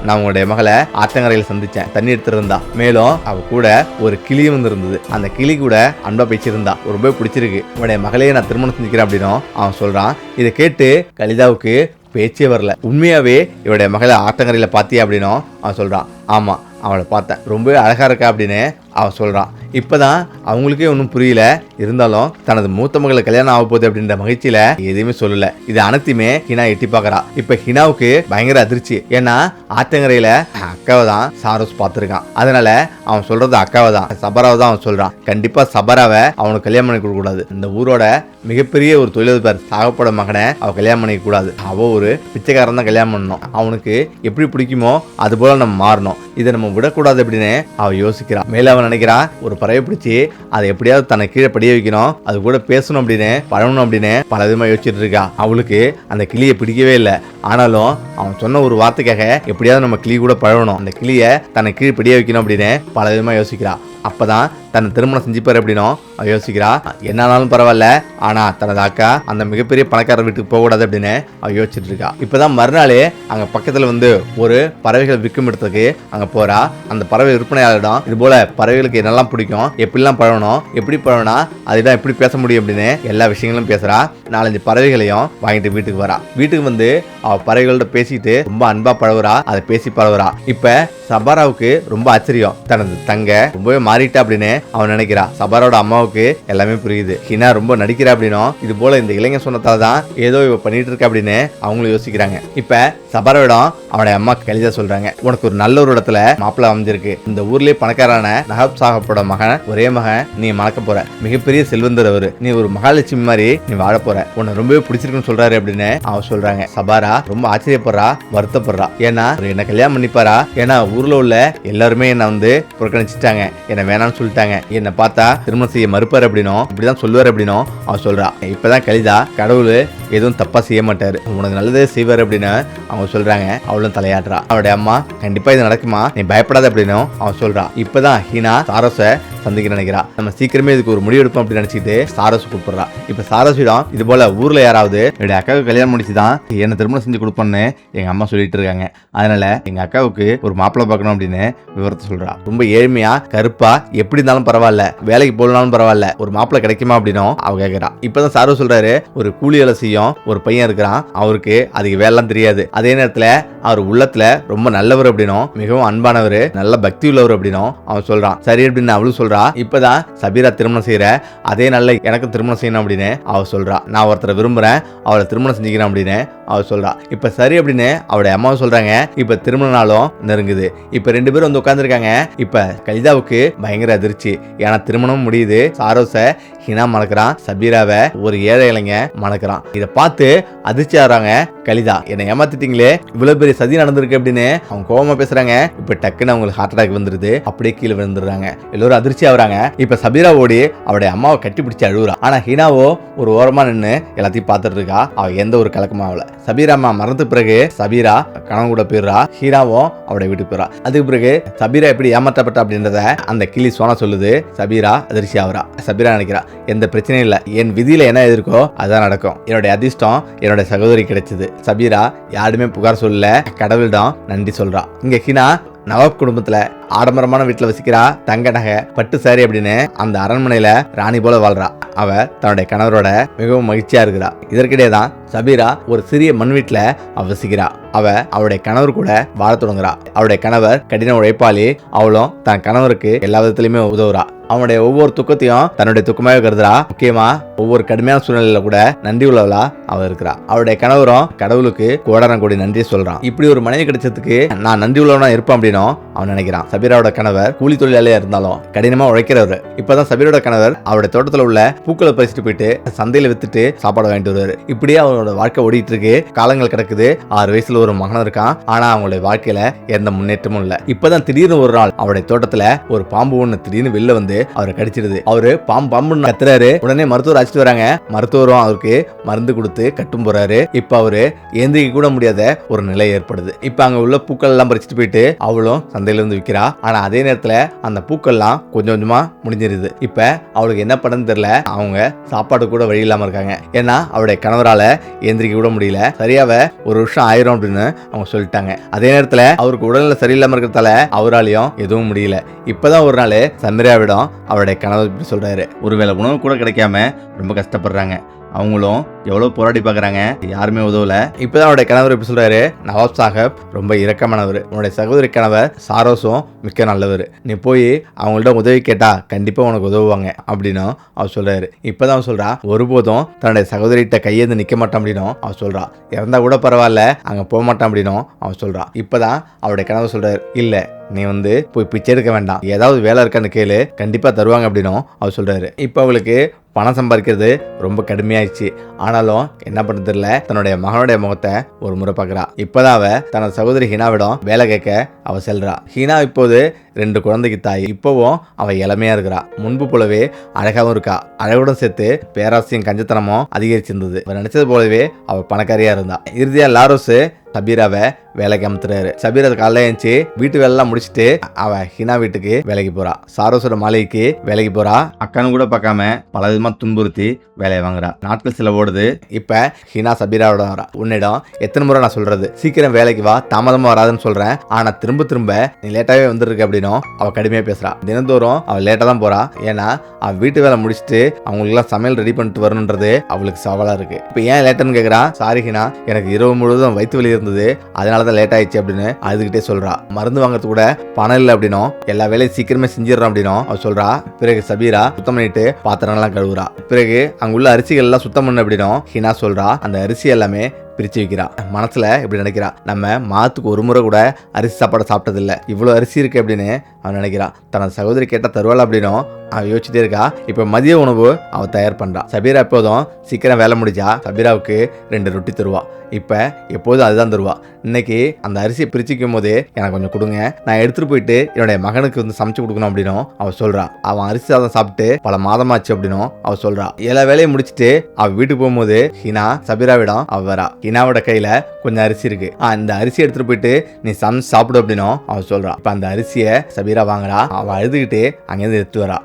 நான் உங்களுடைய மகளை ஆற்றங்கரையில் சந்திச்சேன், தண்ணி எடுத்துட்டு இருந்தா. மேலும் அவ கூட ஒரு கிளியும் வந்து இருந்தது. அந்த கிளி கூட அன்பா பேசியிருந்தா, ரொம்ப பிடிச்சிருக்கு. உங்களுடைய மகளையே நான் திருமணம் செஞ்சுக்கிறேன் அப்படின்னும் அவன் சொல்றான். இதை கேட்டு கலிதாவுக்கு பேச்சே வரல. உண்மையாவே இவருடைய மகளை ஆற்றங்கரையில பாத்தியா அப்படின்னும் அவன் சொல்றான். ஆமா, அவளை பார்த்தேன், ரொம்ப அழகா இருக்கா அப்படின்னு அவன் சொல்றான். இப்பதான் அவங்களுக்கே ஒன்றும் புரியல. இருந்தாலும் தனது மூத்த மகளை கல்யாணம் ஆக போகுது அப்படின்ற மகிழ்ச்சியில எதுவுமே சொல்லல. இது அனைத்துமே ஹினா எட்டி பாக்குறா. இப்ப ஹினாவுக்கு பயங்கர அதிர்ச்சி. ஏன்னா ஆற்றங்கரையில அக்காவை தான் சாரோஸ் பார்த்திருக்கான். அதனால அவன் சொல்றது அக்காவை தான், சபராவை தான் அவன் சொல்றான். கண்டிப்பா சபராவை அவனுக்கு கல்யாணம் பண்ணி கொடுக்க கூடாது. இந்த ஊரோட மிகப்பெரிய ஒரு தொழிலதிபர் சாகப்போட மகனை அவ கல்யாணம் பண்ணிக்க கூடாது. அவ ஒரு பிச்சைக்காரன் தான் கல்யாணம் பண்ணணும். அவனுக்கு எப்படி பிடிக்குமோ அது போல நம்ம மாறணும். இதை நம்ம விடக்கூடாது அப்படின்னு அவ யோசிக்கிறான். மேல அவன் நினைக்கிறா, ஒரு பறவை பிடிச்சி அதை எப்படியாவது தன்னை கீழே படிய வைக்கணும், அது கூட பேசணும் அப்படின்னு பழகணும் அப்படின்னு பல விதமா யோசிச்சுட்டு இருக்கா. அவளுக்கு அந்த கிளியை பிடிக்கவே இல்லை. ஆனாலும் அவன் சொன்ன ஒரு வார்த்தைக்காக எப்படியாவது நம்ம கிளி கூட பழகணும், அந்த கிளியை தன்னை கீழே படிய வைக்கணும் அப்படின்னு பல விதமா யோசிக்கிறா. அப்பதான் தன்னை திருமணம் செஞ்சுப்பாரு அப்படின்னும் யோசிக்கிறா. என்னாலும் பரவாயில்ல, ஆனா தனது அக்கா அந்த மிகப்பெரிய பணக்காரர் வீட்டுக்கு போக கூடாது அப்படின்னு அவ யோசிச்சுட்டு இருக்கா. இப்பதான் மறுநாளே அங்க பக்கத்துல வந்து ஒரு பறவைகள் விற்கும் இடத்துக்கு அங்க போறா. அந்த பறவை விற்பனையாளரிடம் இது போல பறவைகளுக்கு என்னெல்லாம் பிடிக்கும், எப்படிலாம் பழகணும், எப்படி பழகனா அதுதான் எப்படி பேச முடியும் அப்படின்னு எல்லா விஷயங்களும் பேசுறா. 4-5 பறவைகளையும் வாங்கிட்டு வீட்டுக்கு வரா. வீட்டுக்கு வந்து அவ பறவைகளோட பேசிட்டு ரொம்ப அன்பா பழகுறா, அதை பேசி பழகுறா. இப்ப சபாராவுக்கு ரொம்ப ஆச்சரியம். தனது தங்க ரொம்பவே மாறிட்டா அப்படின்னு அவன் நினைக்கிறா. சபாராவோட அம்மாவுக்கு எல்லாமே புரியுது. ஹினா ரொம்ப நடிக்கிறா அப்படின்னும் இது போல இந்த இளைஞர் சொன்னதாலதான் ஏதோ இவ பண்ணிட்டு இருக்கா அப்படின்னு அவங்களும் யோசிக்கிறாங்க. இப்ப சபாராவிடம் அவனுடைய அம்மா கலிதா சொல்றாங்க, உனக்கு ஒரு நல்ல ஒரு இடத்துல மாப்பிள்ளை அமைஞ்சிருக்கு. இந்த ஊர்லயே பணக்காரான நஹப் சாஹப்போட மகன், ஒரே மகன், நீ மணக்க போற. மிகப்பெரிய செல்வந்தர் அவரு. நீ ஒரு மகாலட்சுமி மாதிரி நீ வாழ போற. உன்னை ரொம்பவே பிடிச்சிருக்குன்னு சொல்றாரு அப்படின்னு அவன் சொல்றாங்க. சபாரா ரொம்ப ஆச்சரியப்படுறா, வருத்தப்படுறா. ஏன்னா என்ன கல்யாணம் பண்ணிப்பாரா? ஏன்னா ஊர்ல உள்ள எல்லாருமே என்ன வந்து புறக்கணிச்சுட்டாங்க, என்ன வேணாம்னு சொல்லிட்டாங்க. என்ன பார்த்தா திருமணம் செய்ய மறுப்பாரு அப்படின்னும் இப்படிதான் சொல்லுவாரு அப்படின்னும் அவன் சொல்றா. இப்பதான் கலிதா கடவுள் எதுவும் தப்பா செய்ய மாட்டாரு, உனக்கு நல்லதே செய்வாரு அப்படின்னு அவங்க சொல்றாங்க. அவளும் தலையாடுறா. அவளுடைய அம்மா கண்டிப்பா இது நடக்குமா, நீ பயப்படாத அப்படின்னு அவன் சொல்றா. இப்பதான் ஹீனா சாரஸ சந்திக்க நினைக்கிறா. நம்ம சீக்கிரமே இதுக்கு ஒரு முடிவு எடுப்போம் அப்படின்னு நினைச்சிட்டு சாரஸ் கூப்பிடுறா. இப்ப சாரஸிடம் இது போல ஊர்ல யாராவது என்னுடைய அக்காவுக்கு கல்யாணம் முடிச்சுதான் என்ன திருமணம் செஞ்சு கொடுப்போன்னு எங்க அம்மா சொல்லிட்டு இருக்காங்க. அதனால எங்க அக்காவுக்கு ஒரு மாப்பிள்ளை பார்க்கணும் அப்படின்னு விவரத்தை சொல்றா. ரொம்ப ஏழ்மையா கருப்பா எப்படி இருந்தாலும் பரவாயில்ல, வேலைக்கு போகலனாலும் பரவாயில்ல, ஒரு மாப்பிள்ளை கிடைக்குமா அப்படின்னும் அவ கேட்கிறா. இப்பதான் சாரஸ் சொல்றாரு, ஒரு கூலி வேலை செய்யும் ஒரு பையன் இருக்கிறான், அவருக்கு அதுக்கு வேலைலாம் தெரியாது. அதே நேரத்துல அவர் உள்ளத்துல ரொம்ப நல்லவர் அப்படின்னும் மிகவும் அன்பானவர், நல்ல பக்தி உள்ளவர் அப்படின்னும் அவன் சொல்றான். சரி அப்படின்னு அவளும் சொல்றா. இப்பதான் சபீரா திருமணம் செய்யற அதே நல்ல எனக்கு திருமணம் செய்யணும் அப்படின்னு அவ சொல்றா. நான் ஒருத்தரை விரும்புறேன், அவளை திருமணம் செஞ்சுக்கிறேன் அப்படின்னு அவ சொல்றா. இப்ப சரி அப்படின்னு அவளுடைய அம்மாவும் சொல்றாங்க. இப்ப திருமண நாளும் நெருங்குது. இப்ப ரெண்டு பேரும் வந்து உட்கார்ந்துருக்காங்க. இப்ப கலிதாவுக்கு பயங்கர அதிர்ச்சி. ஏன்னா திருமணம் முடியுது. சாரோஸ ஹினா மணக்கிறான், சபீராவை ஒரு ஏழை இளைஞ மணக்கிறான். இதை பார்த்து அதிர்ச்சி ஆறாங்க கலிதா. என்னை ஏமாத்திட்டீங்களே, இவ்வளவு பெரிய சதி நடந்திருக்கு அப்படின்னு அவங்க கோபமா பேசுறாங்க. இப்ப டக்குன்னு அவங்களுக்கு ஹார்ட் அட்டாக் வந்துருது. அப்படியே கீழே விழுந்துடுறாங்க. எல்லோரும் அதிர்ச்சி ஆகுறாங்க. இப்ப சபீரா ஓடி அவருடைய அம்மாவை கட்டி பிடிச்சி அழுகுறா. ஆனா ஹினாவோ ஒரு ஓரமா நின்று எல்லாத்தையும் பார்த்துட்டு இருக்கா. அவ எந்த ஒரு கலக்கமா ஆகல. சபீரா அம்மா மறந்த பிறகு சபீரா கணவன் கூட போயிடுறா. ஹீராவும் அவருடைய வீட்டுக்கு போயிடறா. அதுக்கு பிறகு சபீரா எப்படி ஏமாற்றப்பட்ட அப்படின்றத அந்த கிளி சோனா சொல்லுது. சபீரா அதிர்ச்சி ஆகுறா. சபீரா நினைக்கிறா, எந்த பிரச்சனையும் இல்ல, என் விதியில என்ன எதிர்க்கோ அதான் நடக்கும். என்னுடைய அதிர்ஷ்டம் என்னோட சகோதரி கிடைச்சது. சபீரா யாருமே புகார் சொல்லல, கடவுளிடம் நன்றி சொல்றா. இங்க ஹினா நவாப் குடும்பத்துல ஆடம்பரமான வீட்டுல வசிக்கிறா. தங்க நகை, பட்டு சாரி அப்படின்னு அந்த அரண்மனையில ராணி போல வாழ்றா. அவ தன்னுடைய கணவரோட மிகவும் மகிழ்ச்சியா இருக்கிறா. இதற்கிடையே தான் சபீரா ஒரு சிறிய மண் வீட்டுல அவ வசிக்கிறா. அவ அவருடைய கணவர் கூட வாழ தொடங்குறா. அவருடைய கணவர் கடின உழைப்பாளி. அவளும் தன் கணவருக்கு எல்லா விதத்திலுமே உதவுறா. அவனுடைய ஒவ்வொரு துக்கத்தையும் தன்னுடைய துக்கமாக கருதுறா. முக்கியமா ஒவ்வொரு கடுமையான சூழ்நிலையில கூட நன்றி உள்ளவளா அவ இருக்கிறா. அவருடைய கணவரும் கடவுளுக்கு கோடான கோடி நன்றி சொல்றான். இப்படி ஒரு மனைவி கிடைச்சதுக்கு நான் நன்றி உள்ளவனா இருப்பேன் அப்படின்னு அவன் நினைக்கிறான். சபீராவோட கணவர் கூலி தொழிலாளியா இருந்தாலும் கடினமா உழைக்கிறவர். இப்பதான் சபீரோட கணவர் அவருடைய தோட்டத்துல உள்ள பூக்களை பறிச்சுட்டு போயிட்டு சந்தையில வித்துட்டு சாப்பாடு வாங்கிட்டு வருவாரு. இப்படியே அவனோட வாழ்க்கை ஓடிட்டு இருக்கு. காலங்கள் கிடக்குது. 6 வயசுல ஒரு மகன் இருக்கான். ஆனா அவங்களுடைய வாழ்க்கையில எந்த முன்னேற்றமும் இல்ல. இப்பதான் திடீர்னு ஒரு நாள் அவருடைய தோட்டத்துல ஒரு பாம்பு ஒண்ணு திடீர்னு வெளில வந்து அவரை கடிச்சிடுது. அவரு பாம்புன்னு கத்துறாரு. உடனே மருத்துவர் அழைச்சிட்டு வராங்க. மருத்துவரும் அவருக்கு மருந்து கொடுத்து கட்டும் போறாரு. இப்ப அவரு ஏந்திரிக்க கூட முடியாத ஒரு நிலை ஏற்படுது. இப்ப அங்க உள்ள பூக்கள் எல்லாம் பறிச்சுட்டு போயிட்டு அவளும் சந்தையில இருந்து விற்கிறா. ஆனா அதே நேரத்துல அந்த பூக்கள்லாம் கொஞ்சம் கொஞ்சமா முடிஞ்சிருது. இப்ப அவளுக்கு என்ன பண்ணன்னு தெரியல. அவங்க சாப்பாடு கூட வழி இல்லாம இருக்காங்க. ஏன்னா அவருடைய கணவரால ஏந்திரிக்க கூட முடியல. சரியாவ ஒரு வருஷம் ஆயிரும் அப்படின்னு அவங்க சொல்லிட்டாங்க. அதே நேரத்துல அவருக்கு உடல்நிலை சரியில்லாம இருக்கிறதால அவராலையும் எதுவும் முடியல. இப்பதான் ஒரு நாள் சமீராவிடம் அவருடைய கணவர் இப்படி சொல்றாரு. ஒருவேளை உணவு கூட கிடைக்காம ரொம்ப கஷ்டப்படுறாங்க. அவங்களும் எவ்வளவு போராடி பாக்குறாங்க, யாருமே உதவல. இப்பதான் அவருடைய கணவர் இப்படி சொல்றாரு, நவாப் சாஹப் ரொம்ப இரக்கமானவர், உன்னுடைய சகோதரி கணவர் சாரோஸும் மிக்க நல்லவர், நீ போய் அவங்கள்ட்ட உதவி கேட்டா கண்டிப்பா உனக்கு உதவுவாங்க அப்படின்னு அவர் சொல்றாரு. இப்பதான் அவன் சொல்றா, ஒருபோதும் தன்னுடைய சகோதரிகிட்ட கையேந்து நிக்க மாட்டான் அப்படின்னும் அவன் சொல்றா. இறந்தா கூட பரவாயில்ல, அங்க போக மாட்டான் அப்படின்னும் அவன் சொல்றா. இப்பதான் அவருடைய கணவர் சொல்றாரு, இல்ல நீ வந்து போய் பிச்சை எடுக்க வேண்டாம், ஏதாவது வேலை இருக்கான்னு கேளு, கண்டிப்பா தருவாங்க அப்படின்னும் அவர் சொல்றாரு. இப்ப அவளுக்கு பணம் சம்பாதிக்கிறது ரொம்ப கடுமையாயிடுச்சு. ஆனாலும் என்ன பண்ண தெரியல, தன்னுடைய மகனுடைய முகத்தை ஒரு முறை பார்க்கறா. இப்பதான் அவ தனது சகோதரி ஹீனாவிடம் வேலை கேட்க அவ செல்றா. ஹீனா இப்போது 2 குழந்தைக்கு தாய். இப்பவும் அவ இளமையா இருக்கிறா. முன்பு போலவே அழகாவும் இருக்கா. அழகுடன் சேர்த்து பேராசையும் கஞ்சத்தனமும் அதிகரிச்சிருந்தது. அவ நினைச்சது போலவே அவ பணக்காரியா இருந்தா. இறுதியா லாரோஸ் சபீராவை வேலைக்கு அமுத்துறாரு. சபீரா காலைல எழுந்துச்சு வீட்டு வேலைலாம் முடிச்சுட்டு அவ ஹினா வீட்டுக்கு வேலைக்கு போறா. சாரோஸோட மாளிகைக்கு வேலைக்கு போறா. அக்கானு கூட பார்க்காம பல விதமா துன்புறுத்தி வேலையை வாங்குறா. நாட்கள் சில ஓடுது. இப்ப ஹினா சபீராவோட வரா. உன்னிடம் எத்தனை முறை நான் சொல்றது, சீக்கிரம் வேலைக்கு வா, தாமதமா வராதுன்னு சொல்றேன், ஆனா திரும்ப திரும்ப திரும்ப நீ லேட்டாவே வந்துருக்க அப்படின்னும் அவ கடுமையா பேசுறா. தினந்தோறும் அவ லேட்டா தான் போறா. ஏன்னா அவ வீட்டு வேலை முடிச்சுட்டு அவங்களுக்கு எல்லாம் சமையல் ரெடி பண்ணிட்டு வரணுன்றது அவளுக்கு சவாலா இருக்கு. இப்ப ஏன் லேட்டன்னு கேக்குறா. சாரி ஹீனா, எனக்கு இரவு முழுவதும் வயிற்று வலி இருந்தது, அதனாலதான் லேட் ஆயிடுச்சு அப்படின்னு அதுகிட்டே சொல்றா. மருந்து வாங்குறது கூட பணம் இல்லை அப்படின்னும் எல்லா வேலையும் சீக்கிரமே செஞ்சிடறான் அப்படின்னும் அவ சொல்றா. பிறகு சபீரா சுத்தம் பண்ணிட்டு பாத்திரம் எல்லாம் கழுவுறா. பிறகு அங்குள்ள அரிசிகள் எல்லாம் சுத்தம் பண்ணு அப்படின்னும் ஹீனா சொல்றா. அந்த அரிசி எல்லாமே பிரிச்சு வைக்கிறா. மனசுல இப்படி நினைக்கிறா, நம்ம மாத்துக்கு ஒரு முறை கூட அரிசி சாப்பாடு சாப்பிட்டது இல்ல, இவ்வளவு அரிசி இருக்கு அப்படின்னு அவன் நினைக்கிறா. தனது சகோதரி கேட்டா தருவாள் அப்படின்னும் அவ யோசிச்சுட்டே இருக்கா. இப்ப மதிய உணவு அவ தயார் பண்றா. சபீரா எப்போதும் சீக்கிரம் வேலை முடிஞ்சா சபீராவுக்கு 2 ரொட்டி தருவா. இப்ப எப்போதும் அதுதான் தருவா. இன்னைக்கு அந்த அரிசியை பிரிச்சுக்கும் போதே எனக்கு கொஞ்சம் கொடுங்க, நான் எடுத்துட்டு போயிட்டு என்னுடைய மகனுக்கு வந்து சமைச்சு கொடுக்கணும் அப்படின்னும் அவ சொல்றா. அவன் அரிசி சாதம் சாப்பிட்டு பல மாதமாச்சு அப்படின்னும் அவ சொல்றா. எல்லா வேலையும் முடிச்சுட்டு அவ வீட்டுக்கு போகும்போது ஹீனா சபீராவிடம் அவ வரா. ஹீனாவோட கையில கொஞ்சம் அரிசி இருக்கு, அந்த அரிசி எடுத்துட்டு போயிட்டு நீ சமைச்சு சாப்பிடு அப்படின்னும் அவ சொல்றா. இப்ப அந்த அரிசியை சபீரா வாங்குறா. அவ அழுதுகிட்டு அங்கிருந்து எடுத்து வரா.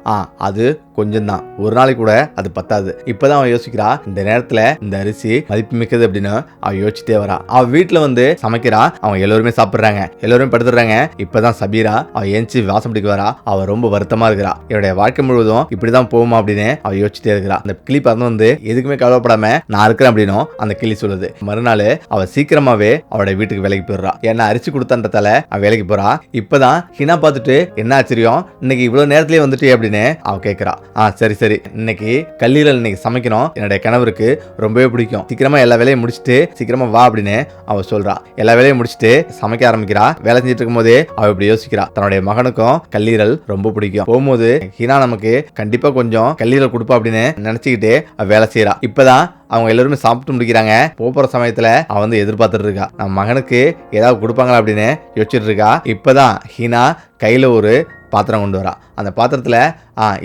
அது கொஞ்சம் தான், ஒரு நாளைக்கு கூட அது பத்தாது. இப்பதான் அவன் யோசிக்கிறா, இந்த நேரத்துல இந்த அரிசி மதிப்பு மிக்கது அப்படின்னு அவ யோசிச்சுட்டே வரா. அவ வீட்டுல வந்து சமைக்கிறா. அவங்க எல்லோருமே சாப்பிடுறாங்க, எல்லோருமே படுத்துறாங்க. இப்பதான் சபீரா அவ ஏஞ்சி வாசம் பிடிக்க வரா. அவ ரொம்ப வருத்தமா இருக்கிறா. என்னுடைய வாழ்க்கை முழுவதும் இப்படிதான் போகுமா அப்படின்னு அவ யோசிச்சுட்டே இருக்கிறா. அந்த கிளி பறந்து வந்து எதுக்குமே கவலைப்படாம நான் இருக்கிறேன் அப்படின்னும் அந்த கிளி சொல்லுது. மறுநாள் அவ சீக்கிரமாவே அவளுடைய வீட்டுக்கு வேலைக்கு போயிடுறா. ஏன்னா அரிசி கொடுத்தன்றதால அவ வேலைக்கு போறா. இப்பதான் ஹீனா பார்த்துட்டு என்ன ஆச்சரியம், இன்னைக்கு இவ்வளவு நேரத்திலேயே வந்துட்டே அப்படின்னு அவ கேட்கிறா. சரி சரி, இன்னைக்கு கல்லீரல் இன்னைக்கு சமைக்கணும், என்னுடைய கணவருக்கு ரொம்பவே பிடிக்கும், சீக்கிரமா எல்லா வேலையும் முடிச்சுட்டு சீக்கிரமா வா அப்படின்னு அவ சொல்றா. எல்லா வேலையும் முடிச்சுட்டு சமைக்க ஆரம்பிக்கிறா. வேலை செஞ்சுட்டு இருக்கும் போதே அவ இப்படி யோசிக்கிறா, தன்னுடைய மகனுக்கும் கல்லீரல் ரொம்ப பிடிக்கும், போகும்போது ஹீனா நமக்கு கண்டிப்பா கொஞ்சம் கல்லீரல் கொடுப்பா அப்படின்னு நினைச்சுக்கிட்டு அவ வேலை செய்யறா. இப்பதான் அவங்க எல்லாருமே சாப்பிட்டு முடிக்கிறாங்க. போற சமயத்துல அவ வந்து எதிர்பார்த்துட்டு இருக்கா, நம்ம மகனுக்கு ஏதாவது கொடுப்பாங்களா அப்படின்னு யோசிச்சுட்டு இருக்கா. இப்பதான் ஹீனா கையில ஒரு பாத்திரம் கொண்டு வரா. அந்த பாத்திரத்துல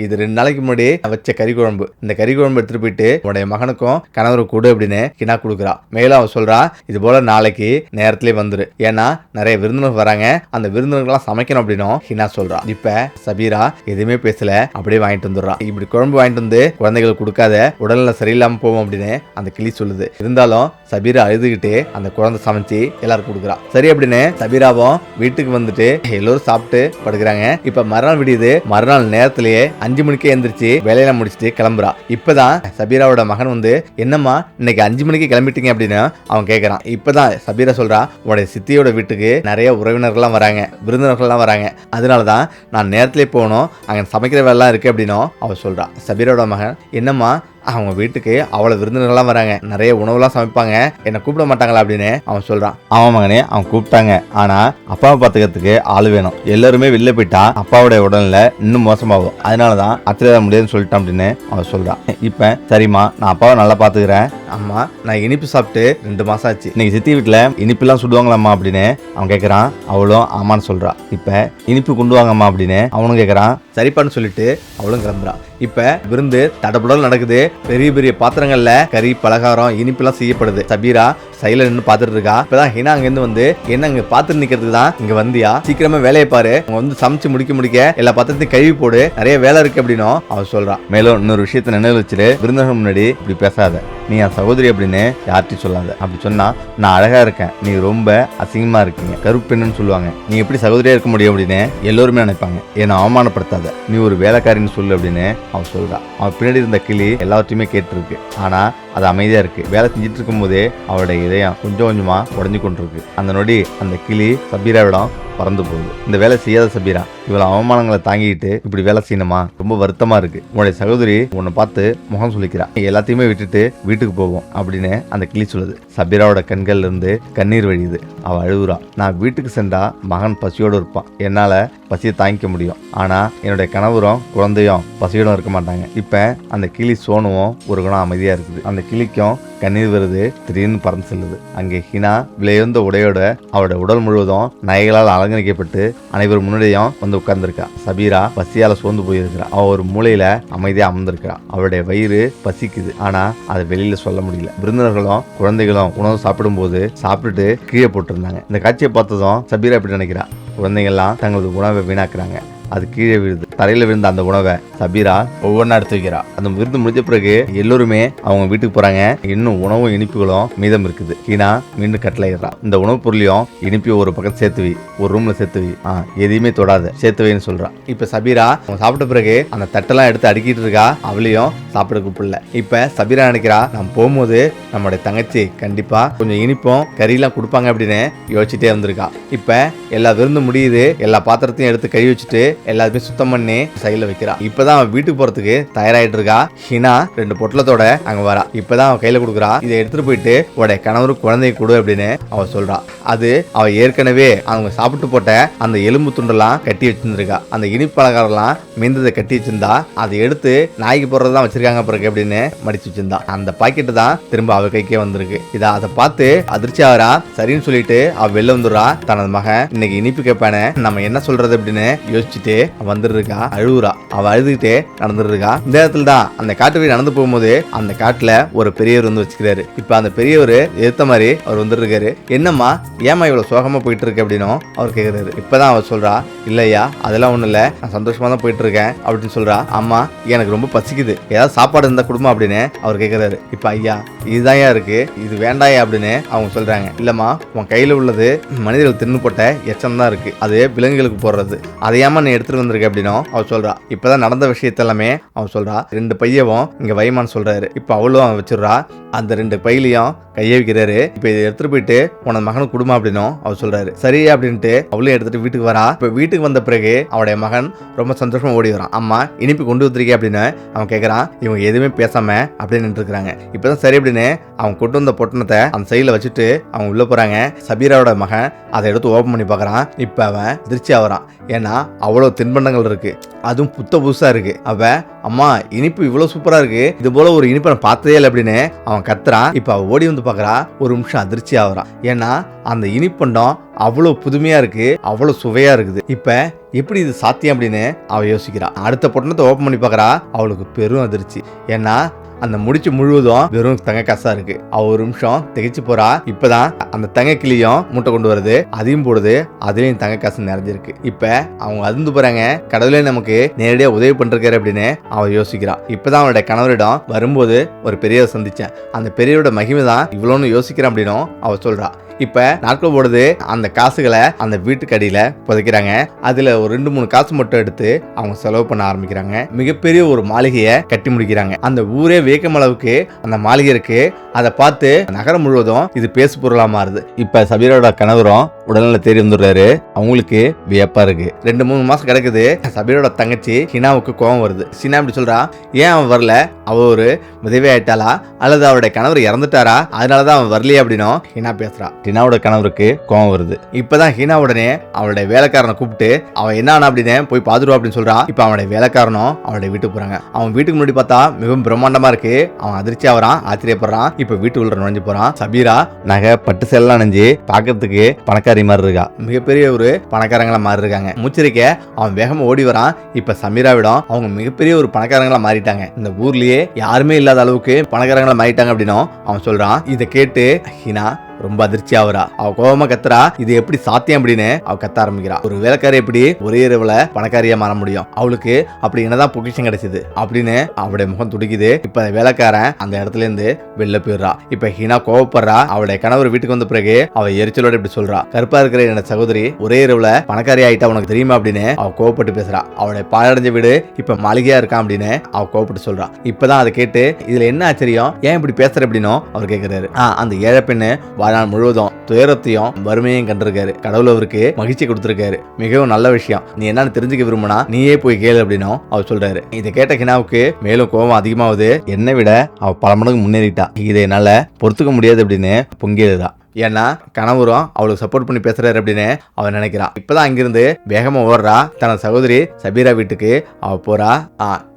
இது 2 நாளைக்கு முன்னாடி வச்ச கறி குழம்பு, இந்த கறி குழம்பு எடுத்துட்டு போயிட்டு உன்னுடைய மகனுக்கும் கணவருக்கு கொடு அப்படின்னு ஹீனா கொடுக்குறா. மேலும் அவ சொல்றா, இது போல நாளைக்கு நேரத்திலே வந்துரு, ஏன்னா நிறைய விருந்தினர் வராங்க, அந்த விருந்தினர்கள்லாம் சமைக்கணும் அப்படின்னும் ஹீனா சொல்றா. இப்ப சபீரா எதுவுமே பேசல, அப்படியே வாங்கிட்டு வந்துடுறா. இப்படி குழம்பு வாங்கிட்டு வந்து குழந்தைகளுக்கு கொடுக்காத, உடல்நிலை சரியில்லாம போவோம் அப்படின்னு அந்த கிளி சொல்லுது. இருந்தாலும் சபீரா அழுதுகிட்டு அந்த குழந்தை சமைச்சு எல்லாரும் கொடுக்குறா. சரி அப்படின்னு சபீராவும் வீட்டுக்கு வந்துட்டு எல்லோரும் சாப்பிட்டு படுக்கிறாங்க. இப்ப மறுநாள் விடியுது. மறுநாள் நேரத்திலேயே 5 மணிக்கே எந்திரிச்சு வேலையெல்லாம் முடிச்சுட்டு கிளம்புறா. இப்பதான் சபீராவோட மகன் வந்து, என்னம்மா இன்னைக்கு 5 மணிக்கு கிளம்பிட்டீங்க அப்படின்னு அவன் கேட்கறான். இப்பதான் சபீரா சொல்றா, உடைய சித்தியோட வீட்டுக்கு நிறைய உறவினர்கள்லாம் வராங்க, விருந்தினர்கள்லாம் வராங்க, அதனாலதான் நான் நேரத்திலே போகணும், அங்க சமைக்கிற வேலைலாம் இருக்கு அப்படின்னு அவன் சொல்றா. சபீராவோட மகன், என்னம்மா அவங்க வீட்டுக்கு அவ்வளவு விருந்தினர்கள்லாம் வராங்க, நிறைய உணவுலாம் சமைப்பாங்க, என்னை கூப்பிட மாட்டாங்களா அப்படின்னு அவன் சொல்றான். அவன் மகனே, அவன் கூப்பிட்டாங்க, ஆனா அப்பாவை பாத்துக்கிறதுக்கு ஆள் வேணும், எல்லாருமே வெளில போயிட்டா அப்பாவுடைய உடல்நிலை இன்னும் மோசமாகும், அதனாலதான் அத்திர முடியாதுன்னு சொல்லிட்டான் அப்படின்னு அவன் சொல்றான். இப்ப சரிம்மா, நான் அப்பாவை நல்லா பாத்துக்கிறேன். அம்மா, நான் இனிப்பு சாப்பிட்டு 2 மாசம் ஆச்சு, இன்னைக்கு சித்தி வீட்டுல இனிப்பு எல்லாம் சுடுவாங்களாம்மா அப்படின்னு அவன் கேட்கறான். அவளும் ஆமான்னு சொல்றா. இப்ப இனிப்பு கொண்டு வாங்கம்மா அப்படின்னு அவனும் கேட்கறான். சரிப்பான்னு சொல்லிட்டு அவளும் கிளம்புறா. இப்ப விருந்து தடபுடல் நடக்குது. பெரிய பெரிய பாத்திரங்கள்ல கறி, பலகாரம், இனிப்பு எல்லாம் செய்யப்படுது. சபீரா சைல நின்று பாத்துட்டு இருக்கா. இப்பதான் ஹீனா அங்கிருந்து வந்து, என்ன இங்க பாத்துட்டு நிக்கிறதுக்கு தான் இங்க வந்தியா, சீக்கிரமா வேலையை பாரு, அவங்க வந்து சமைச்சு முடிக்க எல்லா பாத்திரத்தையும் கழுவி போடு, நிறைய வேலை இருக்கு அப்படின்னும் அவன் சொல்றான். மேலும் இன்னொரு விஷயத்த நினைவு வச்சுட்டு, விருந்தகம் முன்னாடி இப்படி பேசாத, நீ என் சகோதரி அப்படின்னு யார்ட்டையும் சொல்லாத, அப்படி சொன்னா நான் அழகா இருக்கேன், நீ ரொம்ப அசிங்கமா இருக்கீங்க, கருப்பெண்ணுன்னு சொல்லுவாங்க, நீ எப்படி சகோதரியா இருக்க முடியும் அப்படின்னு எல்லோருமே நினைப்பாங்க, என்னை அவமானப்படுத்தாத, நீ ஒரு வேலைக்காரின்னு சொல்லு அப்படின்னு அவன் சொல்றான். அவன் பின்னாடி இருந்த கிளி எல்லாத்தையுமே கேட்டிருக்கு, ஆனா அது அமைதியா இருக்கு. வேலை செஞ்சுட்டு இருக்கும் போதே அவளுடைய இதயம் கொஞ்சம் கொஞ்சமா உடஞ்சு கொண்டிருக்கு. அந்த நொடி அந்த கிளி சபீராவிடம் பறந்து போகுது. இந்த வேலை செய்யாத சபீரா, இவ்வளவு அவமானங்களை தாங்கிட்டு இப்படி வேலை செய்யணுமா, ரொம்ப வருத்தமா இருக்கு, உன்னுடைய சகோதரி உன்னை பார்த்து முகம் சொல்லிக்கிறா, எல்லாத்தையுமே விட்டுட்டு வீட்டுக்கு போவோம் அப்படின்னு அந்த கிளி சொல்லுது. சபீராவோட கண்கள்ல இருந்து கண்ணீர் வழியுது. அவ அழுகுறா. நான் வீட்டுக்கு சென்றா மகன் பசியோடு இருப்பான், என்னால பசியை தாங்கிக்க முடியும், ஆனா என்னுடைய கணவரும் குழந்தையும் பசியோடும் இருக்க மாட்டாங்க. இப்ப அந்த கிளி சோனுவும் ஒரு குணம் அமைதியா இருக்குது. அந்த கிளிக்கும் கண்ணீர் வருது. திடீர்னு பறந்து செல்லுது. அங்கே ஹீனா விலையுந்த உடையோட அவரோட உடல் முழுவதும் நகைகளால் அலங்கரிக்கப்பட்டு அனைவரும் முன்னாடியும் வந்து உட்கார்ந்துருக்கா. சபீரா பசியால சோர்ந்து போயிருக்கிறா. அவ ஒரு மூலையில அமைதியா அமர்ந்திருக்கிறா. அவருடைய வயிறு பசிக்குது, ஆனா அதை வெளியில சொல்ல முடியல. விருந்தினர்களும் குழந்தைகளும் உணவு சாப்பிடும் போது சாப்பிட்டுட்டு கீழே போட்டிருந்தாங்க. இந்த காட்சியை பார்த்ததும் சபீரா எப்படி நினைக்கிறா, குழந்தைகள்லாம் தங்களது உணவை வீணாக்குறாங்க, அது கீழே விழுது. தரையில விழுந்த அந்த உணவை சபீரா ஒவ்வொன்றா எடுத்து வைக்கிறா. அந்த விருந்து முடிஞ்ச பிறகு எல்லோருமே அவங்க வீட்டுக்கு போறாங்க. இன்னும் உணவும் இனிப்புகளும் மீதம் இருக்குது. ஹீனா மீண்டும் கட்டளையிடுறா, இந்த உணவு பொருளையும் இனிப்பையும் ஒரு பக்கம் சேர்த்து வை, ஒரு ரூம்ல சேர்த்து வை, எதையுமே தொடாத, சேர்த்து வைன்னு சொல்றா. இப்ப சபீரா அவங்க சாப்பிட்ட பிறகு அந்த தட்டெல்லாம் எடுத்து அடுக்கிட்டு இருக்கா. அவளையும் சாப்பிட கூப்பிடல. இப்ப சபீரா நினைக்கிறா, நம்ம போகும்போது நம்மளுடைய தங்கச்சி கண்டிப்பா கொஞ்சம் இனிப்பும் கறியெல்லாம் கொடுப்பாங்க அப்படின்னு யோசிச்சுட்டே வந்திருக்கா. இப்ப எல்லா விருந்து முடியுது. எல்லா பாத்திரத்தையும் எடுத்து கழுவி வச்சுட்டு எல்லாத்தையும் சுத்தம் பண்ணி சைடுல வைக்கிறா. இப்பதான் அவன் வீட்டுக்கு போறதுக்கு தயாராயிட்டு இருக்கா. ஹினா 2 பொட்டலத்தோட அங்க வரா. இப்பதான் அவன் கையில கொடுக்குறா. இதை எடுத்துட்டு போயிட்டு உடைய கணவரு குழந்தைய கொடு அப்படின்னு அவ சொல்றா. அது அவ ஏற்கனவே அவங்க சாப்பிட்டு போட்ட அந்த எலும்பு துண்டெல்லாம் கட்டி வச்சிருந்திருக்கா. அந்த இனிப்பு பலகாரம்லாம் மீந்ததை கட்டி வச்சிருந்தா. அதை எடுத்து நாய்க்கு போடுறதுதான் வச்சிருக்காங்க பிறகு அப்படின்னு மடிச்சு வச்சிருந்தா. அந்த பாக்கெட்டு தான் திரும்ப அவ கைக்கே வந்திருக்கு. அதை பார்த்து அதிர்ச்சி ஆகிறா. சரின்னு சொல்லிட்டு அவ வெளில வந்துடுறா. தனது மகன் இன்னைக்கு இனிப்பு கேட்பானே, நம்ம என்ன சொல்றது அப்படின்னு யோசிச்சுட்டு வந்துருக்கா. அழுவுறா. அவ அழுதுகிட்டே நடந்துருக்கா. இந்த இடத்துல தான் அந்த காட்டு வழி நடந்து போகும்போது அந்த காட்டுல ஒரு பெரியவர் வந்து வச்சுக்கிறாரு. இப்ப அந்த பெரியவர் எடுத்த மாதிரி அவர் வந்துருக்காரு. என்னம்மா ஏமா இவ்வளவு சோகமா போயிட்டு இருக்கு அப்படின்னும் அவர் கேக்குறாரு. இப்பதான் அவர் சொல்றா, இல்லையா அதெல்லாம் ஒண்ணும் இல்ல, நான் சந்தோஷமா தான் போயிட்டு இருக்கேன் அப்படின்னு சொல்றா. அம்மா எனக்கு ரொம்ப பசிக்குது, ஏதாவது சாப்பாடு இருந்தா குடும்பம் அப்படின்னு அவர் கேக்குறாரு. இப்ப ஐயா இதுதான் இருக்கு, இது வேண்டாயா அப்படின்னு அவங்க சொல்றாங்க. இல்லம்மா உன் கையில உள்ளது மனிதர்கள் தின்னு போட்ட எச்சம் தான் இருக்கு, அது விலங்குகளுக்கு போடுறது, அதையாம நீ எடுத்துட்டு வந்திருக்க அப்படின்னும் அவர் சொல்றா. இப்பதான் நடந்த விஷயத்தெல்லாமே அவன் சொல்றா. 2 பையவும் இங்க வைமான்னு சொல்றாரு. இப்ப அவளும் அவன் வச்சிடுறா. அந்த 2 பையிலையும் கையை வைக்கிறாரு. இப்ப இதை எடுத்துட்டு போயிட்டு உனது மகனுக்கு குடும்பம் அப்படின்னும் அவர் சொல்றாரு. சரி அப்படின்ட்டு அவளும் எடுத்துட்டு வீட்டுக்கு வரா. இப்ப வீட்டுக்கு வந்த பிறகு அவனுடைய மகன் ரொம்ப சந்தோஷமா ஓடி வரான். அம்மா இனிப்பு கொண்டு வந்திருக்கே அப்படின்னு அவன் கேட்கறான். இவங்க எதுவுமே பேசாம அப்படின்னு நின்று இருக்காங்க. இப்பதான் சரி அப்படின்னு அவன் கொண்டு வந்த பொட்டணத்தை அந்த சைடுல வச்சுட்டு அவங்க உள்ள போறாங்க. சபீராவோட மகன் அதை எடுத்து ஓபன் பண்ணி பாக்குறான். இப்ப அவன் திருச்சி ஆகிறான். ஏன்னா அவ்வளவு தின்பண்டங்கள் இருக்கு, அதுவும் புதுசா இருக்கு. அவ அம்மா இனிப்பு இவ்வளவு சூப்பரா இருக்கு, இது போல ஒரு இனிப்பு நான் பார்த்ததே இல்லை அப்படின்னு அவன் கத்துறான். இப்ப அவ ஓடி வந்து பாக்குறா. ஒரு நிமிஷம் அதிர்ச்சி ஆகுறான். ஏன்னா அந்த இனிப்பண்டம் அவ்வளவு புதுமையா இருக்கு, அவ்வளவு சுவையா இருக்குது. இப்ப எப்படி இது சாத்தியம் அப்படின்னு அவ யோசிக்கிறா. அடுத்த பொட்டணத்தை ஓபன் பண்ணி பாக்குறா. அவளுக்கு பெரும் அதிர்ச்சி. ஏன்னா அந்த முடிச்சு முழுவதும் வெறும் தங்க காசா இருக்கு. அவ ஒரு நிமிஷம் திகைச்சு போறா. இப்பதான் அந்த தங்க கிளியும் மூட்டை கொண்டு வருது, அதையும் போடுது, அதுலயும் தங்க காசு நிறைஞ்சிருக்கு. இப்ப அவங்க அதிர்ந்து போறாங்க. கடவுளே நமக்கு நேரடியா உதவி பண்றாரு அப்படின்னு அவ யோசிக்கிறா. இப்பதான் அவனுடைய கணவரிடம் வரும்போது ஒரு பெரியவர் சந்திச்சேன், அந்த பெரியவரோட மகிமை தான் இவ்வளோன்னு யோசிக்கிறேன் அப்படின்னும் அவ சொல்றா. இப்ப நாட்கள் போடுது. அந்த காசுகளை அந்த வீட்டுக்கு அடியில புதைக்கிறாங்க. அதுல ஒரு 2-3 காசு மட்டும் எடுத்து அவங்க செலவு பண்ண ஆரம்பிக்கிறாங்க. மிகப்பெரிய ஒரு மாளிகையை கட்டி முடிக்கிறாங்க. அந்த ஊரே வியக்கும் அளவுக்கு அந்த மாளிகை இருக்கு. அதை பார்த்து நகரம் முழுவதும் இது பேசு பொருளா மாறுது. இப்ப சபீரோட கணவரும் உடல்நிலை தேடி வந்துடுறாரு. அவங்களுக்கு வியப்பா இருக்கு. 2-3 மாசம் கிடக்குது. சபீரோட தங்கச்சி ஹினாவுக்கு கோபம் வருது. ஹினா இப்படி சொல்றா, ஏன் அவன் வரல, அவ ஒரு விதவை ஆயிட்டாளா அல்லது அவருடைய கணவர் இறந்துட்டாரா, அதனாலதான் அவன் வரலையே அப்படின்னும் ஹினா பேசுறா. ஹினாவோட கணவருக்கு கோபம் வருது. இப்பதான் ஹினா உடனே அவளுடைய வேலைக்காரனை கூப்பிட்டு அவன் என்ன ஆனா அப்படின்னு போய் பாத்துருவா அப்படின்னு சொல்றா. இப்ப அவனுடைய வேலைக்காரனும் அவனுடைய வீட்டுக்கு போறாங்க. அவன் வீட்டுக்கு முன்னாடி பார்த்தா மிகவும் பிரம்மாண்டமா இருக்கு. அவன் அதிர்ச்சியா வரான், ஆச்சரியப்படுறான். இப்ப வீட்டு உள்ள நுழைஞ்சு போறான். சபீரா நகை பட்டு சேலாம் அணிஞ்சு பாக்கிறதுக்கு பணக்காரி மாதிரி இருக்கா. மிகப்பெரிய ஒரு பணக்காரங்களா மாறி இருக்காங்க. முச்சரிக்க அவன் வேகமா ஓடி வரான். இப்ப சமீராவிடம் அவங்க மிகப்பெரிய ஒரு பணக்காரங்களா மாறிட்டாங்க. இந்த ஊர்லயே யாருமே இல்லாத அளவுக்கு பணக்காரங்களா மாறிட்டாங்க அப்படின்னும் அவன் சொல்றான். இதை கேட்டு ஹினா ரொம்ப அதிர்ச்சி ஆகுறா. அவ கோபமா கத்துறா. இது எப்படி சாத்தியம் அப்படின்னு அவ கத்த ஆரம்பிக்கிறா. ஒரு வேலைக்காரி எப்படி ஒரே இரவுல பணக்காரியா மாற முடியும், அவளுக்கு அப்படி என்னதான் பொக்கிஷம் கிடைச்சது அப்படின்னு அவளுடைய முகம் துடிக்குது. இப்ப வேலைக்காரன் அந்த இடத்துல இருந்து வெளில போயிடுறா. இப்ப ஹீனா கோவப்படுறா. அவளுடைய கணவர் வீட்டுக்கு வந்த பிறகு அவ எரிச்சலோட இப்படி சொல்றா, கருப்பா இருக்கிற என்னோட சகோதரி ஒரே இரவுல பணக்காரி ஆயிட்டா உனக்கு தெரியுமா அப்படின்னு அவ கோவப்பட்டு பேசுறா. அவளுடைய பாழடைஞ்ச வீடு இப்ப மாளிகையா இருக்கான் அப்படின்னு அவ கோவப்பட்டு சொல்றா. இப்பதான் அதை கேட்டு இதுல என்ன ஆச்சரியம், ஏன் இப்படி பேசுற அப்படின்னு அவர் கேட்கிறாரு. அந்த ஏழை பெண்ணு வாழ்நாள் முழுவதும் துயரத்தையும் வறுமையும் கண்டிருக்காரு. கடவுள் அவருக்கு மகிழ்ச்சி கொடுத்திருக்காரு. மிகவும் நல்ல விஷயம், நீ என்னன்னு தெரிஞ்சுக்க விரும்பினா நீயே போய் கேளு அப்படின்னும் அவர் சொல்றாரு. இதை கேட்ட ஹினாவுக்கு மேலும் கோபம் அதிகமாகுது. என்னை விட அவ பல மடங்கு முன்னேறிட்டா, இதை என்னால பொறுத்துக்க முடியாது அப்படின்னு பொங்கியதுதான். ஏன்னா கணவரும் அவளுக்கு சப்போர்ட் பண்ணி பேசுறாரு அப்படின்னு அவன் நினைக்கிறான். இப்பதான் அங்கிருந்து வேகமா ஓடுறா. தனது சகோதரி சபீரா வீட்டுக்கு அவ போறா.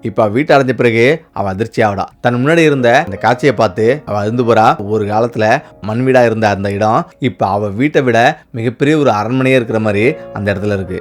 இப்ப வீட்டு அடைஞ்ச பிறகு அவ அதிர்ச்சி ஆவடா. தன் முன்னாடி இருந்த அந்த காட்சியை பார்த்து அவ அருந்து போறா. ஒரு காலத்துல மண் வீடா இருந்த அந்த இடம் இப்ப அவ வீட்டை விட மிகப்பெரிய ஒரு அரண்மனையே இருக்கிற மாதிரி அந்த இடத்துல இருக்கு.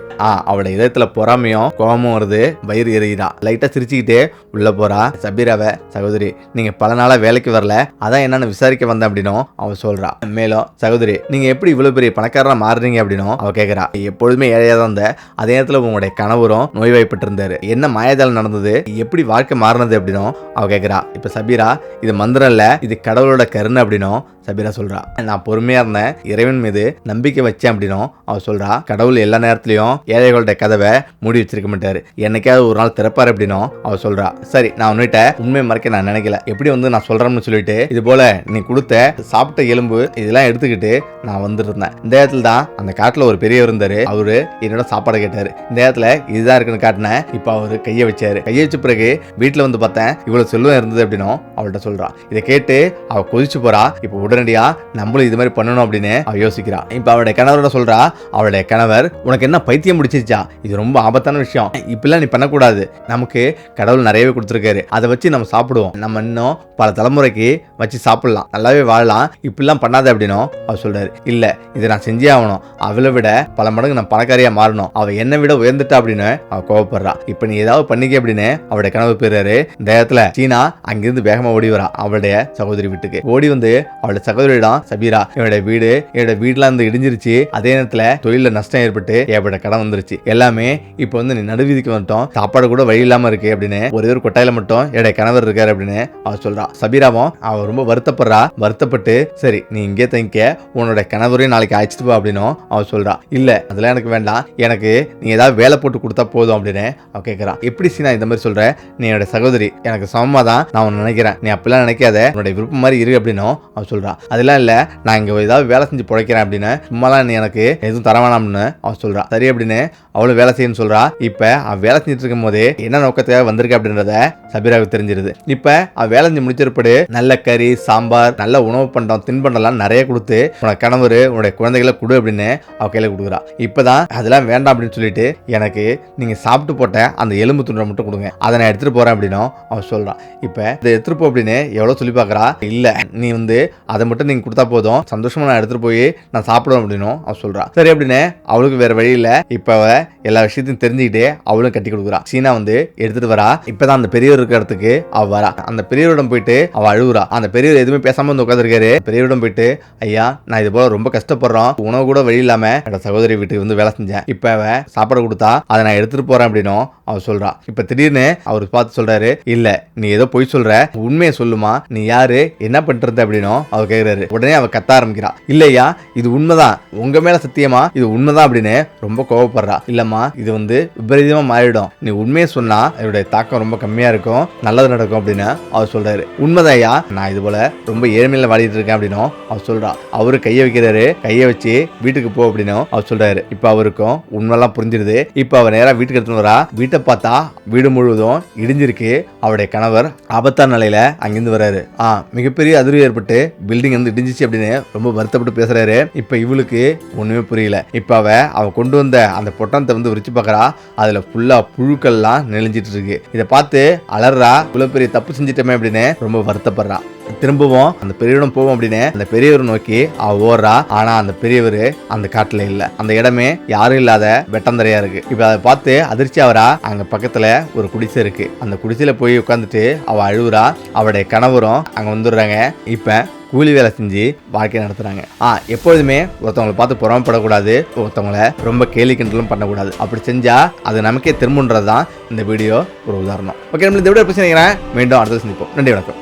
அவளுடைய இதயத்துல பொறாமையும் கோபமும் வருது. வயிறு எறிகிறா. லைட்டா சிரிச்சுக்கிட்டே உள்ள போறா. சபீராவை, சகோதரி நீங்க பல நாளா வேலைக்கு வரல, அதான் என்னன்னு விசாரிக்க வந்தேன் அப்படின்னும் அவ சொல்றா. மேலும் அப்படின்னும் சகோதரி நீங்க எப்படி இவ்வளவு பெரிய பணக்காரனா மாறுறீங்க அப்படின்னும் அவ கேக்குறா. எப்பொழுதுமே ஏழையா தான் இருந்த, அதே நேரத்துல உங்களுடைய கணவரும் நோய்வாய்ப்பட்டு இருந்தாரு, என்ன மாயாஜாலம் நடந்தது, எப்படி வாழ்க்கை மாறினது அப்படின்னும் அவ கேக்குறா. இப்ப சபீரா இது மந்திரம் இல்ல, இது கடவுளோட கருணை அப்படின்னும் சபீரா சொல்றா. நான் பொறுமையா இருந்தேன், இறைவன் மீது நம்பிக்கை வச்சேன் அப்படின்னும் அவ சொல்றா. கடவுள் எல்லா நேரத்திலயும் ஏழைகளோட கதவை மூடி வச்சிருக்க மாட்டாரு, என்னைக்காவது ஒரு நாள் திறப்பாரு அப்படின்னும் அவ சொல்றா. சரி நான் உன்னிட்ட உண்மை மறைக்க நான் நினைக்கல, எப்படி நான் சொல்றேன்னு சொல்லிட்டு இது போல நீ கொடுத்த சாப்பிட்ட எலும்பு இதெல்லாம் எடுத்துக்கிட்டு நான் வந்துருந்தேன். இந்த இடத்துல தான் அந்த காட்டுல ஒரு பெரியவர் இருந்தாரு, அவரு என்னோட சாப்பாடு கேட்டாரு. இந்த இடத்துல இதுதான் இருக்குன்னு காட்டினேன். இப்ப அவரு கையை வச்சாரு. கையை வச்ச பிறகு வீட்டுல வந்து பார்த்தேன், இவ்வளவு செல்வம் இருந்தது அப்படின்னும் அவள்கிட்ட சொல்றா. இதை கேட்டு அவ கொதிச்சு போறா. இப்ப உடனடியா நம்மளும் இது மாதிரி பண்ணணும் அப்படின்னு அவ யோசிக்கிறா. இப்ப அவளுடைய கணவரோட சொல்றா. அவளுடைய கணவர் உனக்கு என்ன பைத்தியம் முடிச்சிருச்சா, இது ரொம்ப ஆபத்தான விஷயம், இப்பெல்லாம் நீ பண்ணக்கூடாது, நமக்கு கடவுள் நிறையவே கொடுத்துருக்காரு, அதை வச்சு நம்ம சாப்பிடுவோம், நம்ம இன்னும் பல தலைமுறைக்கு வச்சு சாப்பிடலாம், நல்லாவே வாழலாம், இப்பெல்லாம் பண்ணாத அப்படின்னும் அவர் சொல்றாரு. இல்ல இதை நான் செஞ்சே ஆகணும், அவளை விட பல மடங்கு நான் பணக்காரியா மாறணும், அவ என்னை விட உயர்ந்துட்டா அப்படின்னு அவ கோவப்படுறா. இப்ப நீ ஏதாவது பண்ணிக்க அப்படின்னு அவருடைய கனவு பெறாரு. இந்த இடத்துல சீனா அங்கிருந்து வேகமா ஓடி வரா அவளுடைய சகோதரி வீட்டுக்கு. ஓடி வந்து அவளுடைய சகோதரியிடம், சபீரா என்னோட வீடுலாம் வந்து இடிஞ்சிருச்சு, அதே நேரத்துல தொழில நஷ்டம் ஏற்பட்டு ஏற்பட்ட கடன் வந்துருச்சு, எல்லாமே இப்ப நீ நடுவீதிக்கு வந்துட்டோம், சாப்பாடு கூட வழி இல்லாம இருக்கு அப்படின்னு ஒரே ஒரு கொட்டாயில மட்டும் என்னுடைய கணவர் இருக்காரு அப்படின்னு அவ சொல்றா. சபீராவும் அவ ரொம்ப வருத்தப்படுறா. வருத்தப்பட்டு சரி நீ இங்கே தங்கிக்க, உன்னோட கணவரையும் நாளைக்கு அழைச்சிட்டு போ அப்படின்னும் அவ சொல்றா. இல்ல அதெல்லாம் எனக்கு வேண்டாம், எனக்கு நீ ஏதாவது வேலை போட்டு கொடுத்தா போதும் அப்படின்னு அவ கேட்கறா. எப்படி சீனா இந்த மாதிரி சொல்ற, நீ என்னோட சகோதரி, எனக்கு சமமா தான் நான் உன்னை நினைக்கிறேன், நீ அப்படிலாம் நினைக்காத, உன்னுடைய விருப்பம் மாதிரி இரு அப்படின்னும் அவ சொல்றா. அதெல்லாம் இல்ல, நான் இங்க ஏதாவது வேலை செஞ்சு பிழைக்கிறேன் அப்படின்னு, சும்மாலாம் நீ எனக்கு எதுவும் தரவேணாம்னு அவ சொல்றா. சரி அப்படின்னு அவளும் வேலை செய்யணும்னு சொல்றா. இப்ப அவ வேலை செஞ்சுட்டு இருக்கும் போதே என்ன நோக்கத்துக்காக வந்திருக்க அப்படின்றத சபீராவுக்கு தெரிஞ்சிருது. இப்ப அவ வேலை செஞ்சு முடிச்சிருப்படு நல்ல கறி, சாம்பார், நல்ல உணவு பண்டம், தின்பண்டம்லாம் நிறைய கொடுத்து உன்னோட கணவர் உன்னுடைய குழந்தைகளை கொடு அப்படின்னு அவ கையில கொடுக்குறா. இப்பதான் அதெல்லாம் வேண்டாம் அப்படின்னு சொல்லிட்டு எனக்கு நீங்க சாப்பிட்டு போட்ட அந்த எலும்பு துண்டை மட்டும் கொடுங்க, அதை நான் எடுத்துட்டு போறேன் அப்படின்னும் அவ சொல்றா. இப்ப இதை எடுத்துட்டு போ அப்படின்னு எவ்வளவு சொல்லி பாக்குறா. இல்ல நீ அதை மட்டும் நீங்க கொடுத்தா போதும், சந்தோஷமா நான் எடுத்துட்டு போய் நான் சாப்பிடுவேன் அப்படின்னும் அவ சொல்றா. சரி அப்படின்னு அவளுக்கு வேற வழி இல்ல. இப்ப அவ எல்லா விஷயத்தையும் தெரிஞ்சுக்கிட்டே அவளும் கட்டி கொடுக்குறா. சீனா எடுத்துட்டு வரா. இப்பதான் அந்த பெரியவர் இருக்கிற இடத்துக்கு அவ வரா. அந்த பெரியவரிடம் போயிட்டு அவ அழுகுறா. அந்த பெரியவர் எதுவுமே பேசாம உட்காந்துருக்காரு. பெரியவரிடம் போயிட்டு, ஐயா நான் இது போல ரொம்ப கஷ்டப்படுறோம், உணவு கூட வழி இல்லாம என்னோட சகோதரி வீட்டுக்கு வேலை செஞ்சேன், இப்ப அவ சாப்பாடு கொடுத்தா அதை நான் எடுத்துட்டு போறேன் அப்படின்னும் அவ சொல்றா. இப்ப திடீர்னு அவரு பார்த்து சொல்றாரு, இல்ல நீ ஏதோ பொய் சொல்ற, உண்மையை சொல்லுமா, நீ யாரு, என்ன பண்றது அப்படின்னும் அவ கேக்குறாரு. உடனே அவ கத்த ஆரம்பிக்கிறா. இல்லையா இது உண்மைதான், உங்க மேல சத்தியமா இது உண்மைதான் அப்படின்னு ரொம்ப கோவப்படுறா. இல்லம்மா இது விபரீதமா மாறிடும், நீ உண்மையை சொன்னா இதோட தாக்கம் ரொம்ப கம்மியா இருக்கும், நல்லது நடக்கும் அப்படின்னு அவர் சொல்றாரு. உண்மைதாயா, நான் இது போல ரொம்ப ஏழ்மையில வாடிட்டு இருக்கேன் அப்படின்னும் அவர் சொல்றா. அவரு கையை வைக்கிறாரு. கையை வச்சு வீட்டுக்கு போ அப்படின்னும் அவர் சொல்றாரு. இப்ப அவருக்கும் உண்மையெல்லாம் புரிஞ்சிருது. இப்ப அவர் நேரா வீட்டுக்கு எடுத்துட்டு வரா. வீட்டை பார்த்தா வீடு முழுவதும் இடிஞ்சிருக்கு. அவருடைய கணவர் ஆபத்தான நிலையில அங்கிருந்து வராரு. மிகப்பெரிய அதிர்வு ஏற்பட்டு பில்டிங் இடிஞ்சிச்சு அப்படின்னு ரொம்ப வருத்தப்பட்டு பேசுறாரு. இப்ப இவளுக்கு ஒண்ணுமே புரியல. இப்ப அவ கொண்டு வந்த அந்த பொட்டணத்தை விரிச்சு பாக்குறா. அதுல ஃபுல்லா புழுக்கள்லாம் நெளிஞ்சிட்டு இருக்கு. இதை பார்த்து அலறா. இவ்வளவு பெரிய தப்பு செஞ்சிட்டமே அப்படின்னு ரொம்ப வருத்தப்படுறா. திரும்பவும் அந்த பெரியவரிடம் போவோம் அப்படின்னு அந்த பெரியவர் நோக்கி அவ ஓடுறா. ஆனா அந்த பெரியவர் அந்த காட்டுல இல்ல. அந்த இடமே யாரும் இல்லாத வெட்டந்தரையா இருக்கு. இப்ப அதை பார்த்து அதிர்ச்சி ஆவரா. அங்க பக்கத்துல ஒரு குடிசை இருக்கு. அந்த குடிசையில போய் உட்காந்துட்டு அவ அழுவுறா. அவருடைய கணவரும் அங்க வந்துடுறாங்க. இப்ப கூலி வேலை செஞ்சு வாழ்க்கை நடத்துறாங்க. எப்பொழுதுமே ஒருத்தவங்களை பார்த்து புறம்படக்கூடாது, ஒருத்தவங்களை ரொம்ப கேலி கிண்டலும் பண்ணக்கூடாது. அப்படி செஞ்சா அது நமக்கே திரும்புன்றதுதான் இந்த வீடியோ ஒரு உதாரணம். ஓகே, நம்ம இந்த வீடியோ பிரச்சனை மீண்டும் அடுத்த சந்திப்போம். நன்றி, வணக்கம்.